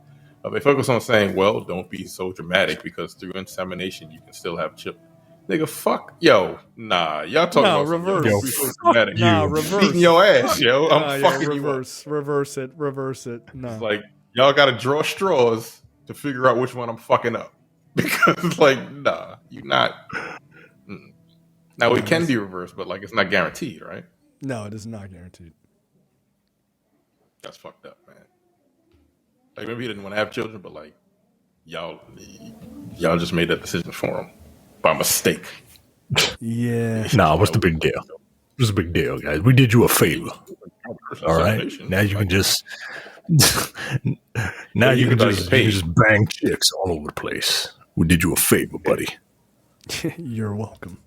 They focus on saying, well, don't be so dramatic because through insemination you can still have children. Nigga, fuck. Yo, nah. Y'all talking about reverse. Yo, so dramatic. Reverse. Beating your ass, yo. I'm fucking reverse. Reverse it. No. It's y'all got to draw straws to figure out which one I'm fucking up. Because, nah, you're not. Now, it can be reversed, but, it's not guaranteed, right? No, it is not guaranteed. That's fucked up, man. Maybe he didn't want to have children, but, y'all just made that decision for him by mistake. Yeah. Nah, what's the big deal? What's the big deal, guys? We did you a favor. All right? Now you can just... now you can just bang chicks all over the place. We did you a favor, buddy. You're welcome,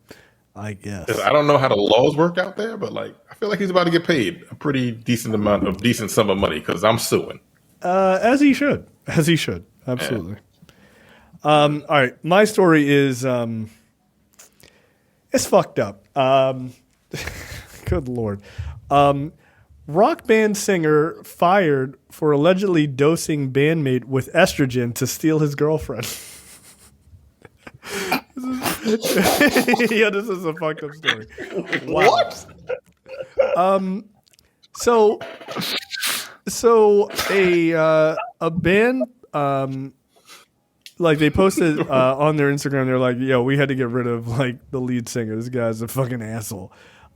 I guess. I don't know how the laws work out there, but I feel like he's about to get paid a pretty decent sum of money because I'm suing. As he should. Absolutely. Yeah. All right. My story is it's fucked up. Good Lord. Rock band singer fired for allegedly dosing bandmate with estrogen to steal his girlfriend. Yeah, this is a fucked up story. Wow. What? So a band they posted on their Instagram, they're like, yo, we had to get rid of the lead singer. This guy's a fucking asshole.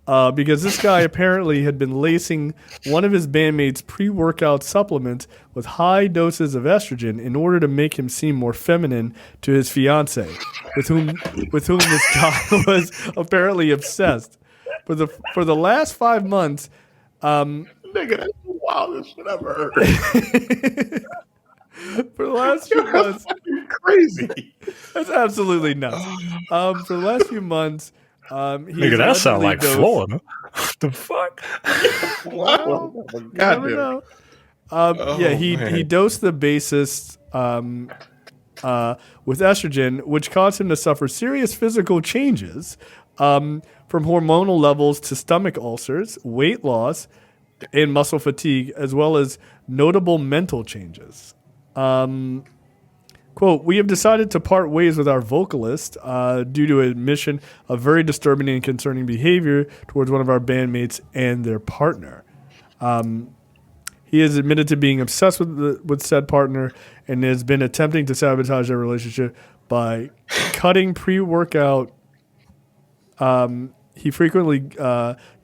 Because this guy apparently had been lacing one of his bandmates' pre-workout supplements with high doses of estrogen in order to make him seem more feminine to his fiancée, with whom this guy was apparently obsessed. For the last 5 months, nigga, that's the wildest shit I've ever heard. For the last few months, crazy. That's absolutely nuts. For the last few months. Nigga, that sounds like Florida. What the fuck? Wow. He dosed the bassist with estrogen, which caused him to suffer serious physical changes, from hormonal levels to stomach ulcers, weight loss, and muscle fatigue, as well as notable mental changes. Quote, we have decided to part ways with our vocalist due to admission of very disturbing and concerning behavior towards one of our bandmates and their partner. He has admitted to being obsessed with said partner and has been attempting to sabotage their relationship by cutting pre-workout. He frequently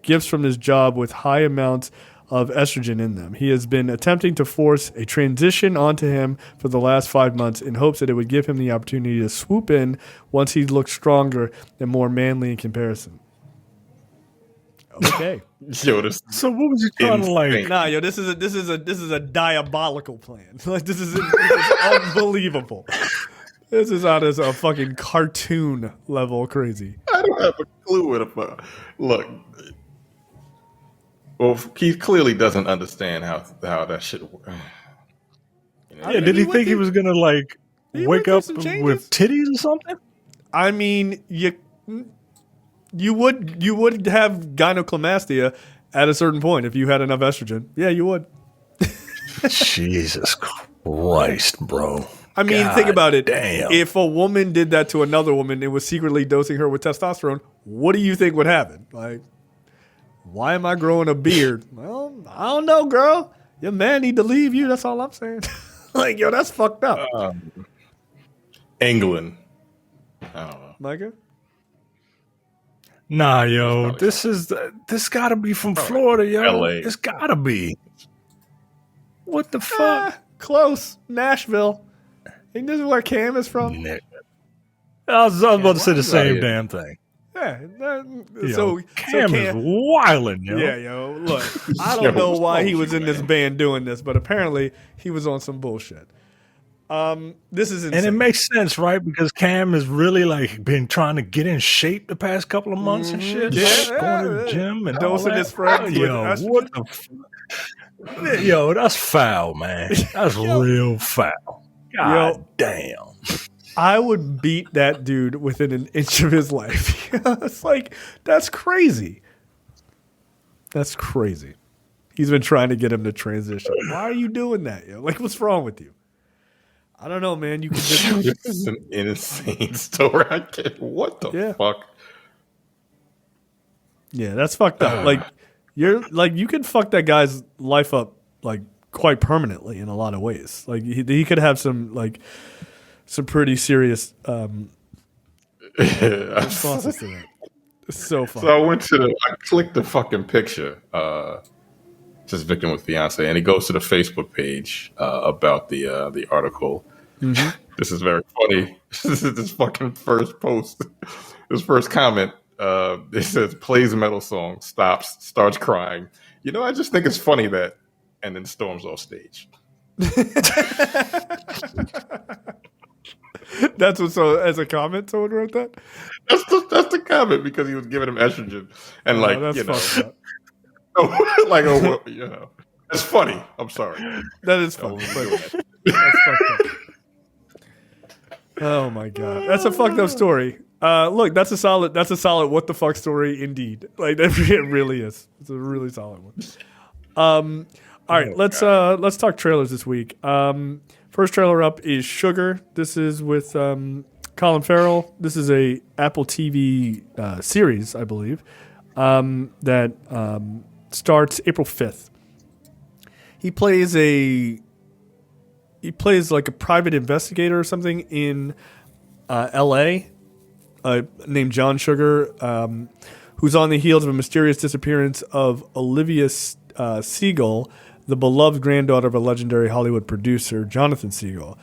gifts from his job with high amounts of estrogen in them. He has been attempting to force a transition onto him for the last 5 months in hopes that it would give him the opportunity to swoop in once he looks stronger and more manly in comparison. Okay. Yo, this So what was you trying to like? Nah, yo, this is a diabolical plan. Like this is unbelievable. This is on as a fucking cartoon level crazy. I don't have a clue what the fuck. Look, well, he clearly doesn't understand how that shit works. Yeah, did he think he was gonna like wake up with titties or something? I mean, you would have gynecomastia at a certain point if you had enough estrogen. Yeah, you would. Jesus Christ, bro. I mean, God think about it. Damn. If a woman did that to another woman and was secretly dosing her with testosterone, what do you think would happen? Like, why am I growing a beard? Well, I don't know, girl. Your man need to leave you. That's all I'm saying. Like, yo, that's fucked up. England. I don't know. Micah? Nah, yo, this gotta be from Florida, yo. LA. It's gotta be. What the fuck? Close. Nashville. Ain't this where Cam is from? I was about to say the Right same here. damn thing. Yeah. Yo, Cam is wildin', yo. Yeah, yo. Look, I don't know why he was in this band doing this, but apparently he was on some bullshit. This is insane. And it makes sense, right? Because Cam has really like been trying to get in shape the past couple of months and shit. Yeah, Going to the gym and dosing all his that. friends with Yo, estrogen. what the yo, that's foul, man. That's real foul. God damn. I would beat that dude within an inch of his life. It's like, that's crazy. That's crazy. He's been trying to get him to transition. Why are you doing that, yo? Like, what's wrong with you? I don't know, man. You can just This is an insane story. I can't. What the fuck? yeah, that's fucked up. Like, you can fuck that guy's life up like quite permanently in a lot of ways. Like, he could have some pretty serious responses to that. It's so funny. So I clicked the fucking picture, just victim with fiance, and it goes to the Facebook page about the article. Mm-hmm. This is very funny. This is this fucking first post, this first comment. It says plays metal song, stops, starts crying. You know, I just think it's funny that, and then storms off stage. That's what. So as a comment, someone wrote that. That's the comment because he was giving him estrogen and That's you know. fucked up. Well, you know, it's funny. I'm sorry. That is funny. But that's fucked up. Oh my god, that's a fucked up story. Look, that's a solid what the fuck story indeed. Like it really is. It's a really solid one. All right, let's talk trailers this week. First trailer up is Sugar. This is with Colin Farrell. This is a Apple TV series, I believe, that starts April 5th. He plays like a private investigator or something in L.A. Named John Sugar, who's on the heels of a mysterious disappearance of Olivia Segal, the beloved granddaughter of a legendary Hollywood producer, Jonathan Segal.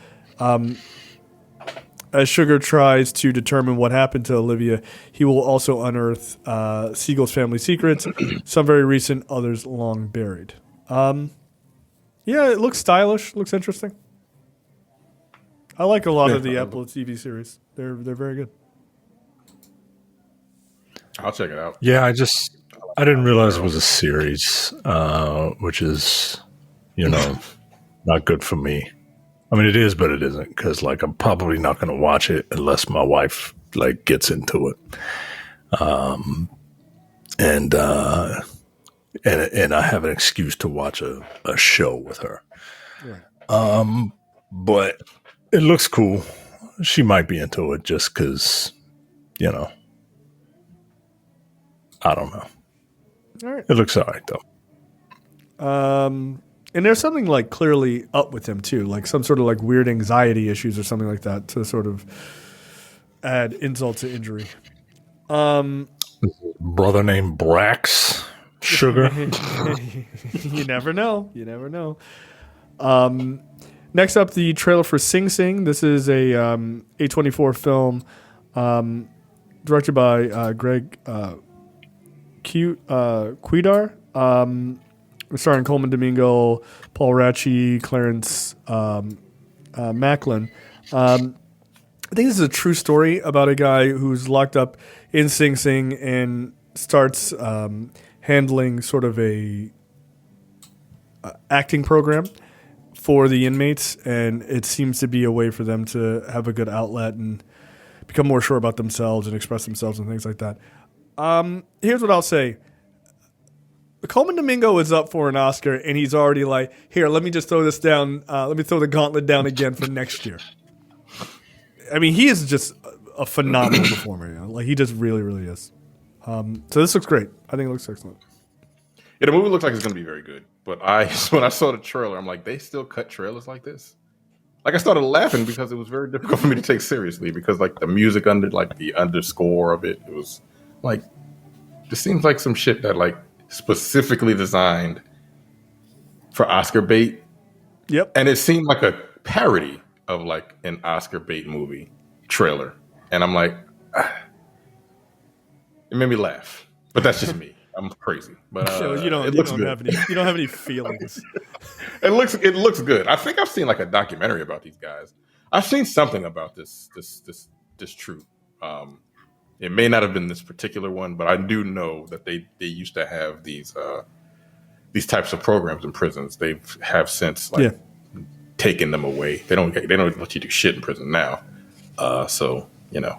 As Sugar tries to determine what happened to Olivia, he will also unearth Segal's family secrets, some very recent, others long buried. Yeah, it looks stylish, looks interesting. I like a lot of the Apple TV series. They're very good. I'll check it out. Yeah, I didn't realize it was a series, which is, not good for me. I mean, it is, but it isn't, because like I'm probably not going to watch it unless my wife like gets into it, and I have an excuse to watch a show with her. Right. But it looks cool. She might be into it just because, you know, I don't know. All right. It looks all right though. And there's something like clearly up with him too, like some sort of like weird anxiety issues or something like that to sort of add insult to injury. Brother named Brax Sugar. You never know. You never know. Next up, the trailer for Sing Sing. This is a A24 film directed by Greg Cuidar. Starring Coleman Domingo, Paul Ratchie, Clarence Macklin. I think this is a true story about a guy who's locked up in Sing Sing and starts handling sort of a acting program for the inmates, and it seems to be a way for them to have a good outlet and become more sure about themselves and express themselves and things like that. Here's what I'll say. Coleman Domingo is up for an Oscar, and he's already like, here, let me just throw this down. Let me throw the gauntlet down again for next year. I mean, he is just a phenomenal performer. You know? Like, he just really, really is. So this looks great. I think it looks excellent. Yeah, the movie looks like it's going to be very good. But when I saw the trailer, I'm like, they still cut trailers like this? Like, I started laughing because it was very difficult for me to take seriously because, like, the music under, like, the underscore of it, it was, like, this seems like some shit that, like, specifically designed for Oscar bait. Yep. And it seemed like a parody of like an Oscar bait movie trailer. And I'm like, it made me laugh. But that's just me. I'm crazy. But you don't have any feelings. It looks good. I think I've seen like a documentary about these guys. I've seen something about this troupe. It may not have been this particular one, but I do know that they used to have these types of programs in prisons. They have since taken them away. They don't let you do shit in prison now. So you know,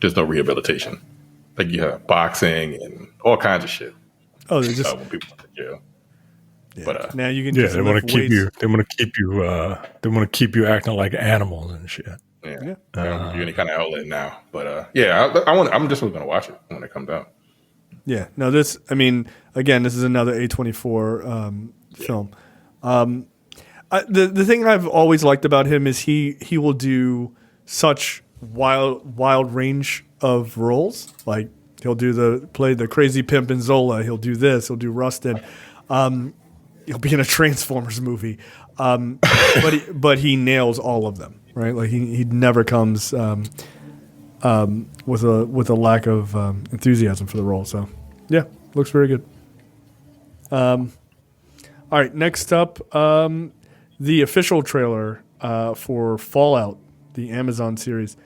there's no rehabilitation. Like you have boxing and all kinds of shit. Oh, they just when people go to jail. Yeah. But now you can. Yeah, just they want to keep weights. you. They want to keep you. They want to keep you acting like animals and shit. Yeah, I don't give you any kind of outlet now, but I'm just going to watch it when it comes out. Yeah, no, this. I mean, again, this is another A24 film. The thing I've always liked about him is he will do such wild range of roles. Like he'll play the crazy pimp in Zola. He'll do this. He'll do Rustin. He'll be in a Transformers movie. But he nails all of them. Right, like he never comes with a lack of enthusiasm for the role. So, yeah, looks very good. All right, next up, the official trailer for Fallout, the Amazon series.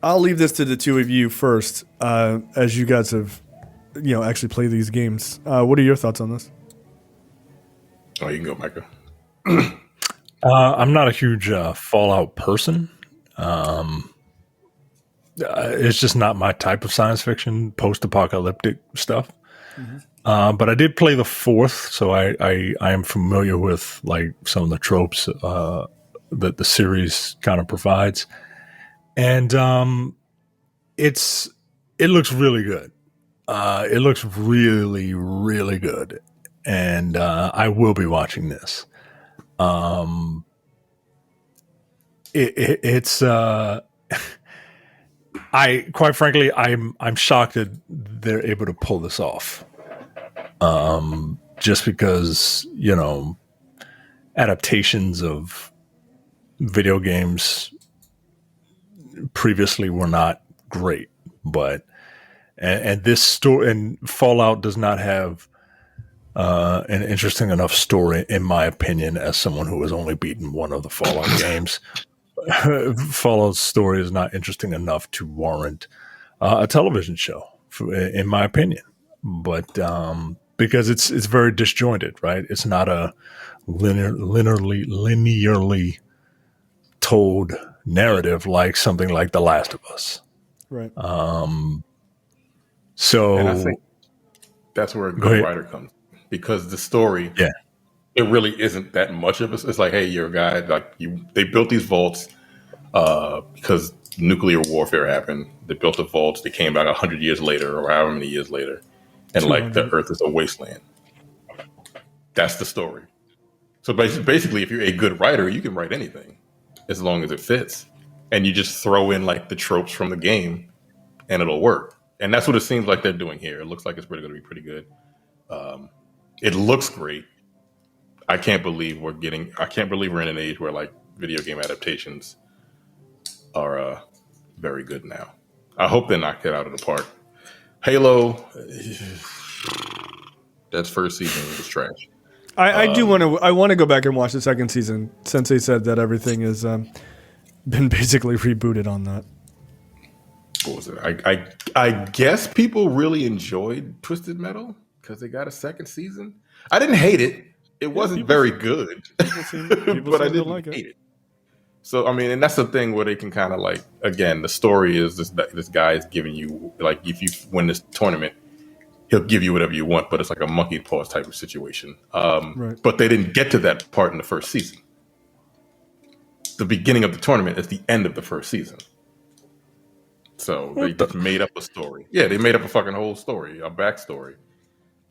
I'll leave this to the two of you first, as you guys have, actually played these games. What are your thoughts on this? Oh, you can go, Micah. I'm not a huge Fallout person. It's just not my type of science fiction, post-apocalyptic stuff. Mm-hmm. But I did play the fourth, so I am familiar with like some of the tropes that the series kind of provides, and it looks really good. It looks really, really good, and I will be watching this. It's quite frankly, I'm shocked that they're able to pull this off. Just because, adaptations of video games previously were not great, but, and this story, and Fallout does not have an interesting enough story, in my opinion, as someone who has only beaten one of the Fallout games. Fallout's story is not interesting enough to warrant a television show, in my opinion. But because it's very disjointed, right? It's not a linearly told narrative like something like The Last of Us. Right. So and I think that's where a good writer comes, because the story, it really isn't that much of it. It's like, hey, you're a guy, they built these vaults because nuclear warfare happened. They built the vaults. They came back 100 years later, or however many years later, and like the Earth is a wasteland. That's the story. So basically, if you're a good writer, you can write anything as long as it fits, and you just throw in like the tropes from the game, and it'll work. And that's what it seems like they're doing here. It looks like it's really going to be pretty good. It looks great. I can't believe we're in an age where like video game adaptations are very good now. I hope they knock it out of the park. Halo, that first season was trash. I want to go back and watch the second season, since they said that everything has been basically rebooted on that. What was it? I guess people really enjoyed Twisted Metal because they got a second season. I didn't hate it. It wasn't very good, but I didn't hate it. So, I mean, and that's the thing where they can kind of like, again, the story is this guy is giving you, like, if you win this tournament, he'll give you whatever you want, but it's like a monkey paws type of situation. Right. But they didn't get to that part in the first season. The beginning of the tournament is the end of the first season. So they just made up a story. Yeah, they made up a fucking whole story, a backstory,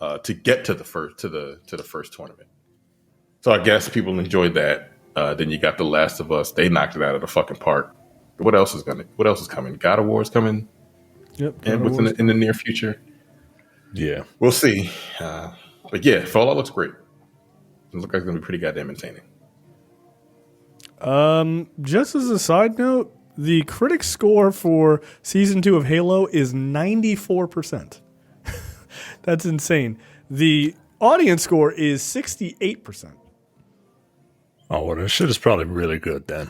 to get to the first tournament. So I guess people enjoyed that. Then you got The Last of Us. They knocked it out of the fucking park. What else is coming? God of War is coming. Yep. In the near future. Yeah, we'll see. But yeah, Fallout looks great. It looks like it's gonna be pretty goddamn entertaining. Just as a side note, the critic score for season 2 of Halo is 94%. That's insane. The audience score is 68%. Oh, well, this shit is probably really good then.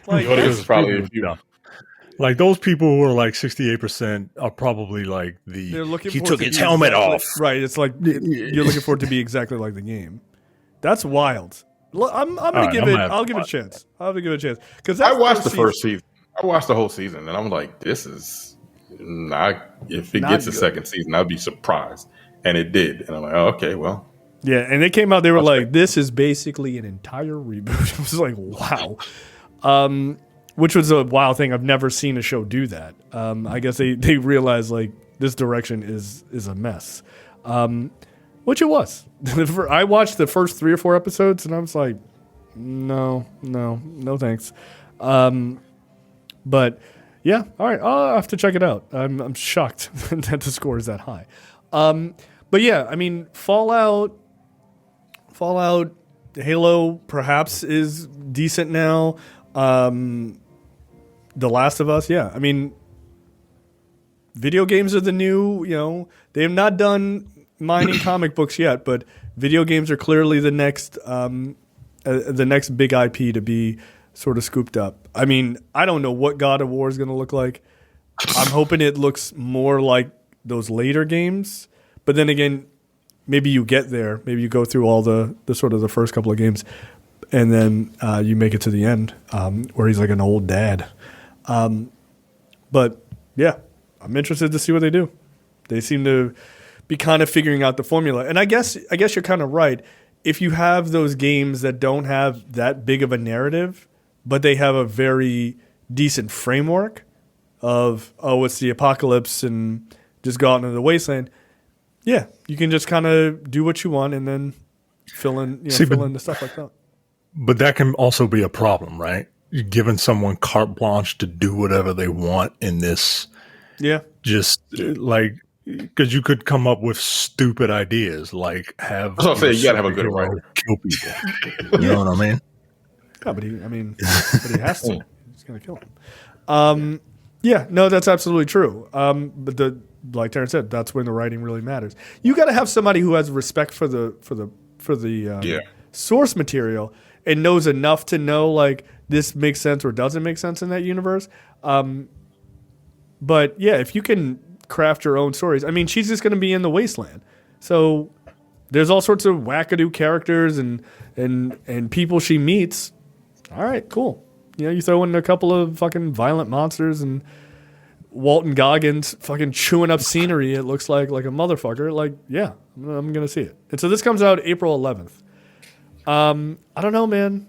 Like, the audience is probably a few. Like those people who are like 68% are probably like he took his helmet off. Right. It's like you're looking for it to be exactly like the game. That's wild. I'm gonna give it. I'll give it a chance. I'll give it a chance because I watched the first season. I watched the whole season, and I'm like, this is not. If it gets a second season, I'd be surprised, and it did. And I'm like, oh, okay, well. Yeah, and they came out. They were like, "This is basically an entire reboot." I was like, "Wow," which was a wild thing. I've never seen a show do that. I guess they realized like this direction is a mess, which it was. I watched the first 3 or 4 episodes, and I was like, "No, thanks." But yeah, all right, I'll have to check it out. I'm shocked that the score is that high. But yeah, I mean, Fallout, Halo perhaps is decent now. The Last of Us, yeah. I mean, video games are the new, they have not done mining comic books yet, but video games are clearly the next big IP to be sort of scooped up. I mean, I don't know what God of War is going to look like. I'm hoping it looks more like those later games. But then again, maybe you get there. Maybe you go through all the sort of the first couple of games, and then you make it to the end where he's like an old dad. But yeah, I'm interested to see what they do. They seem to be kind of figuring out the formula. And I guess you're kind of right. If you have those games that don't have that big of a narrative, but they have a very decent framework of, it's the apocalypse and just go out into the wasteland. Yeah, you can just kind of do what you want and then fill in the stuff like that. But that can also be a problem, right? You're giving someone carte blanche to do whatever they want in this. Yeah. Just like, because you could come up with stupid ideas, like have. I was going to say, you got to have a good writer. Kill people. You know what I mean? Yeah, but he has to. He's going to kill him. Yeah, no, that's absolutely true. But like Terrence said, that's when the writing really matters. You got to have somebody who has respect for the source material and knows enough to know like this makes sense or doesn't make sense in that universe. But yeah, if you can craft her own stories. I mean, she's just going to be in the wasteland. So there's all sorts of wackadoo characters and people she meets. All right, cool. You know, you throw in a couple of fucking violent monsters and Walton Goggins fucking chewing up scenery. It looks like a motherfucker. Like, yeah, I'm going to see it. And so this comes out April 11th. I don't know, man.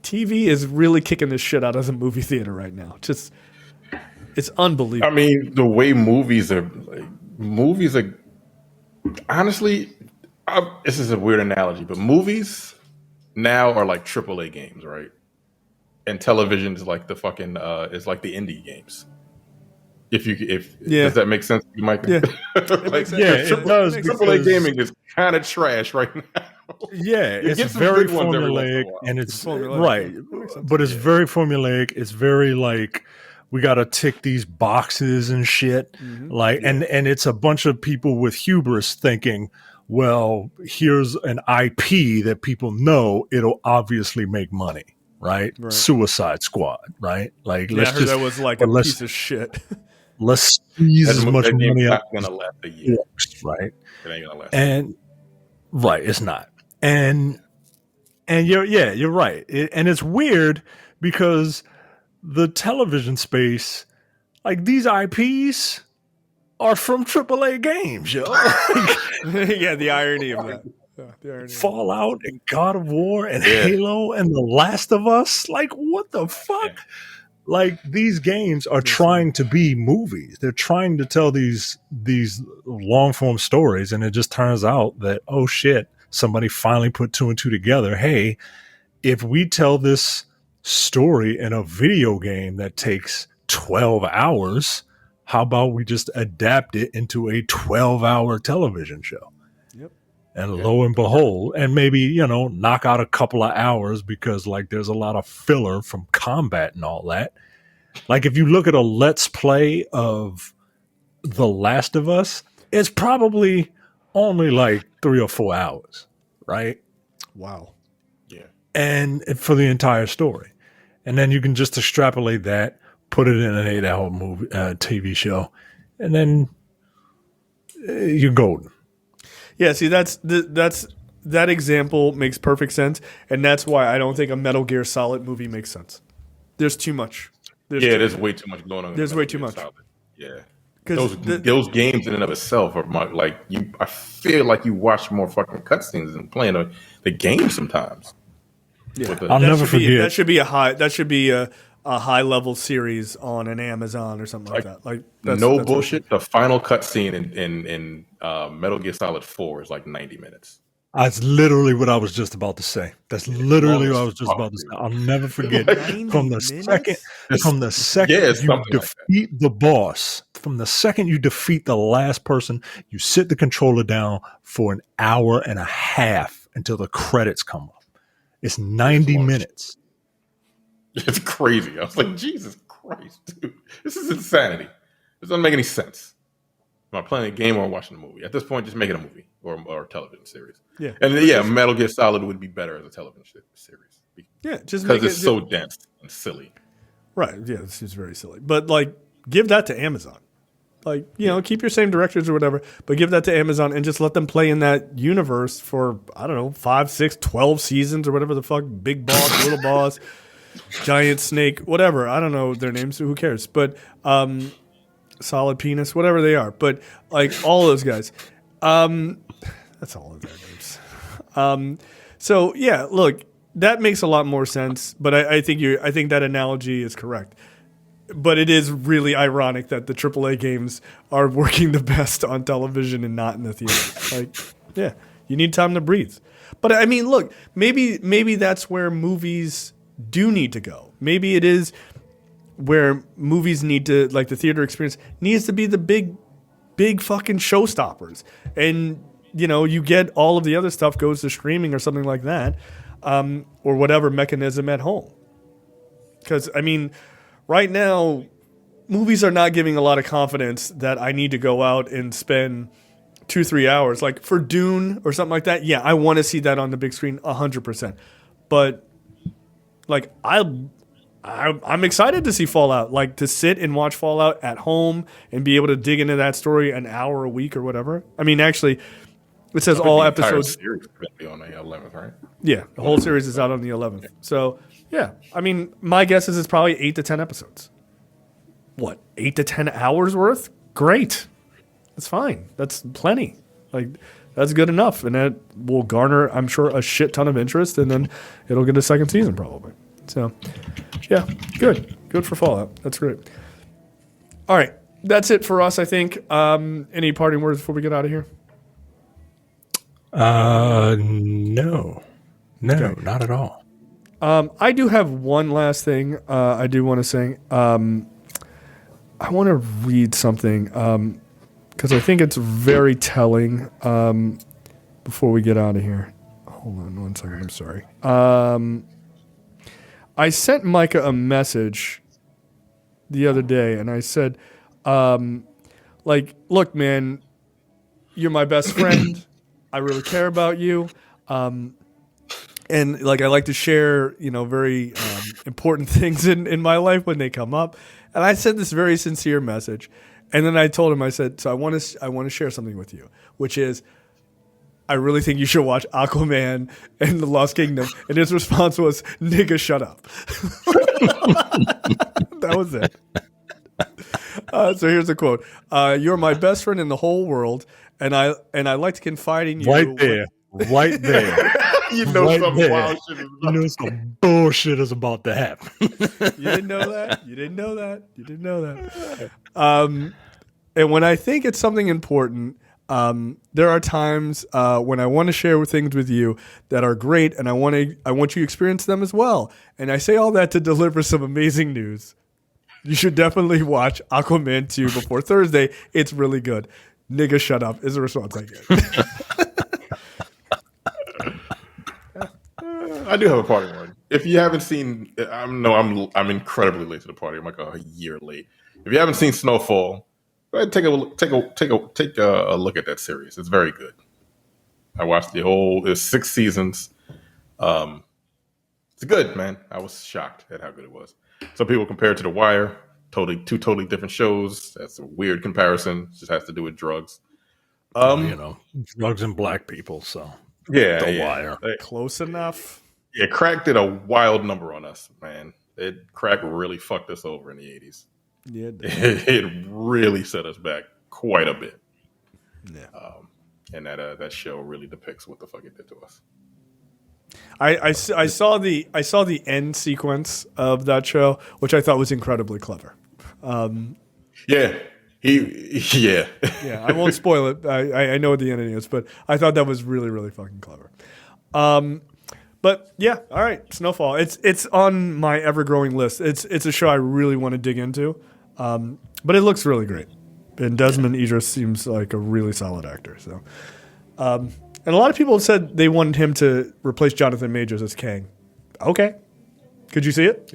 TV is really kicking this shit out of the movie theater right now. Just, it's unbelievable. I mean, the way movies are honestly, this is a weird analogy, but movies now are like AAA games, right? And television is like the fucking is like the indie games. Does that make sense to you, Mike? Yeah, like, it does. AAA gaming is kind of trash right now. Yeah, You it's get some very good ones every once in a formulaic, while. and it's formulaic. right, but it's very formulaic. It's very like we got to tick these boxes and shit. Like, and it's a bunch of people with hubris thinking, well, here's an IP that people know, it'll obviously make money, right? Suicide Squad, right? Like, I heard that was like a piece of shit. Let's squeeze as much money out. It's not gonna last a year, right? It ain't gonna last. And right, it's not. And you're right. And it's weird because the television space, like these IPs are from AAA games, yo. Yeah, the irony of that. Fallout and God of War and Halo and The Last of Us. Like, what the fuck? Yeah. Like, these games are trying to be movies. They're trying to tell these long form stories, and it just turns out that, oh shit, somebody finally put two and two together. Hey, if we tell this story in a video game that takes 12 hours, how about we just adapt it into a 12-hour television show? Yep. And lo and behold, and maybe, knock out a couple of hours because like there's a lot of filler from combat and all that. Like if you look at a Let's Play of The Last of Us, it's probably only like 3 or 4 hours, right? Wow. Yeah. And for the entire story. And then you can just extrapolate that, put it in an 8-hour movie, TV show, and then you're golden. Yeah, see, that example makes perfect sense, and that's why I don't think a Metal Gear Solid movie makes sense. There's too much. There's way too much going on. There's way too much. Solid. Yeah. Those games in and of itself are like you. I feel like you watch more fucking cutscenes than playing the game sometimes. Yeah. I'll never forget. That should be a high level series on an Amazon or something like that. Like that's bullshit. The final cutscene in Metal Gear Solid 4 is like 90 minutes. That's literally what I was just about to say. That's literally what I was just about to say. I'll never forget from the second you defeat the boss, from the second you defeat the last person, you sit the controller down for an hour and a half until the credits come up. It's 90 minutes. It's crazy. I was like, Jesus Christ, dude. This is insanity. This doesn't make any sense. Am I playing a game or watching a movie? At this point, just make it a movie or a television series. Yeah. And Metal Gear Solid would be better as a television series. Yeah, just because it's so dense and silly. Right. Yeah, this is very silly. But like, give that to Amazon. Like, keep your same directors or whatever, but give that to Amazon and just let them play in that universe for, I don't know, 5, 6, 12 seasons or whatever the fuck. Big boss, little boss, giant snake, whatever. I don't know their names, so who cares? But solid penis, whatever they are. But like all those guys. That's all of their names. So yeah, look, that makes a lot more sense, but I think that analogy is correct. But it is really ironic that the AAA games are working the best on television and not in the theater. Like, yeah, you need time to breathe. But I mean, look, maybe that's where movies do need to go. Maybe it is where movies need to, like the theater experience needs to be the big fucking showstoppers. And, you get all of the other stuff goes to streaming or something like that, or whatever mechanism at home. Because, I mean, right now, movies are not giving a lot of confidence that I need to go out and spend 2-3 hours. Like for Dune or something like that, yeah, I want to see that on the big screen 100%. But like I'm excited to see Fallout, like to sit and watch Fallout at home and be able to dig into that story an hour a week or whatever. I mean, actually, it says all episodes. Series be on the 11th, right? Yeah, the whole series is out on the 11th. So, yeah, I mean, my guess is it's probably 8 to 10 episodes. What, 8 to 10 hours worth? Great. That's fine. That's plenty. Like, that's good enough. And that will garner, I'm sure, a shit ton of interest, and then it'll get a second season probably. So, yeah, good. Good for Fallout. That's great. All right. That's it for us, I think. Any parting words before we get out of here? No, okay. Not at all. I do have one last thing I do want to say. I want to read something because I think it's very telling before we get out of here. Hold on one second. I'm sorry. I sent Micah a message the other day, and I said, look, man, you're my best friend. I really care about you. And like, I like to share, very important things in my life when they come up. And I sent this very sincere message. And then I told him, I said, so I want to share something with you, which is, I really think you should watch Aquaman and the Lost Kingdom. And his response was, nigga, shut up. That was it. So here's a quote. You're my best friend in the whole world. And I like to confide in you. Right there. You know right some there. wild shit is You know some bullshit is about to happen. You didn't know that. And when I think it's something important, there are times when I want to share things with you that are great, and I want you to experience them as well. And I say all that to deliver some amazing news. You should definitely watch Aquaman 2 before Thursday. It's really good. Nigga, shut up is the response I get. I do have a party word. If you haven't seen, I'm incredibly late to the party. I'm like a year late. If you haven't seen Snowfall, go ahead and take a look at that series. It's very good. I watched there's 6 seasons. It's good, man. I was shocked at how good it was. Some people compare it to The Wire. Two totally different shows. That's a weird comparison. It just has to do with drugs. Drugs and black people. So The Wire. Close enough. Yeah, crack did a wild number on us, man. Crack really fucked us over in the 80s. Yeah, it really set us back quite a bit. Yeah. And that show really depicts what the fuck it did to us. I saw the end sequence of that show, which I thought was incredibly clever. Yeah. Yeah. I won't spoil it. I know what the ending is, but I thought that was really, really fucking clever. But yeah, all right, Snowfall. It's on my ever-growing list. It's a show I really want to dig into, but it looks really great. And Desmond Idris seems like a really solid actor. So, and a lot of people have said they wanted him to replace Jonathan Majors as Kang. Okay, could you see it?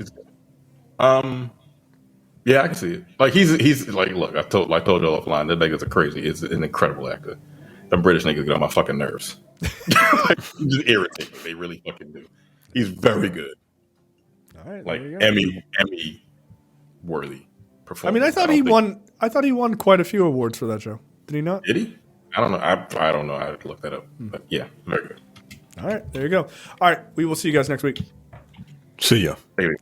Yeah, I can see it. Like he's like, look, I told you offline, that nigga's crazy. He's an incredible actor. The British niggas get on my fucking nerves. Like, just irritate me. They really fucking do. He's very good. All right, like Emmy worthy performance. I mean, I thought he won quite a few awards for that show. Did he not? Did he? I don't know. I don't know. I have to look that up. But yeah, very good. All right, there you go. All right, we will see you guys next week. See ya. Maybe.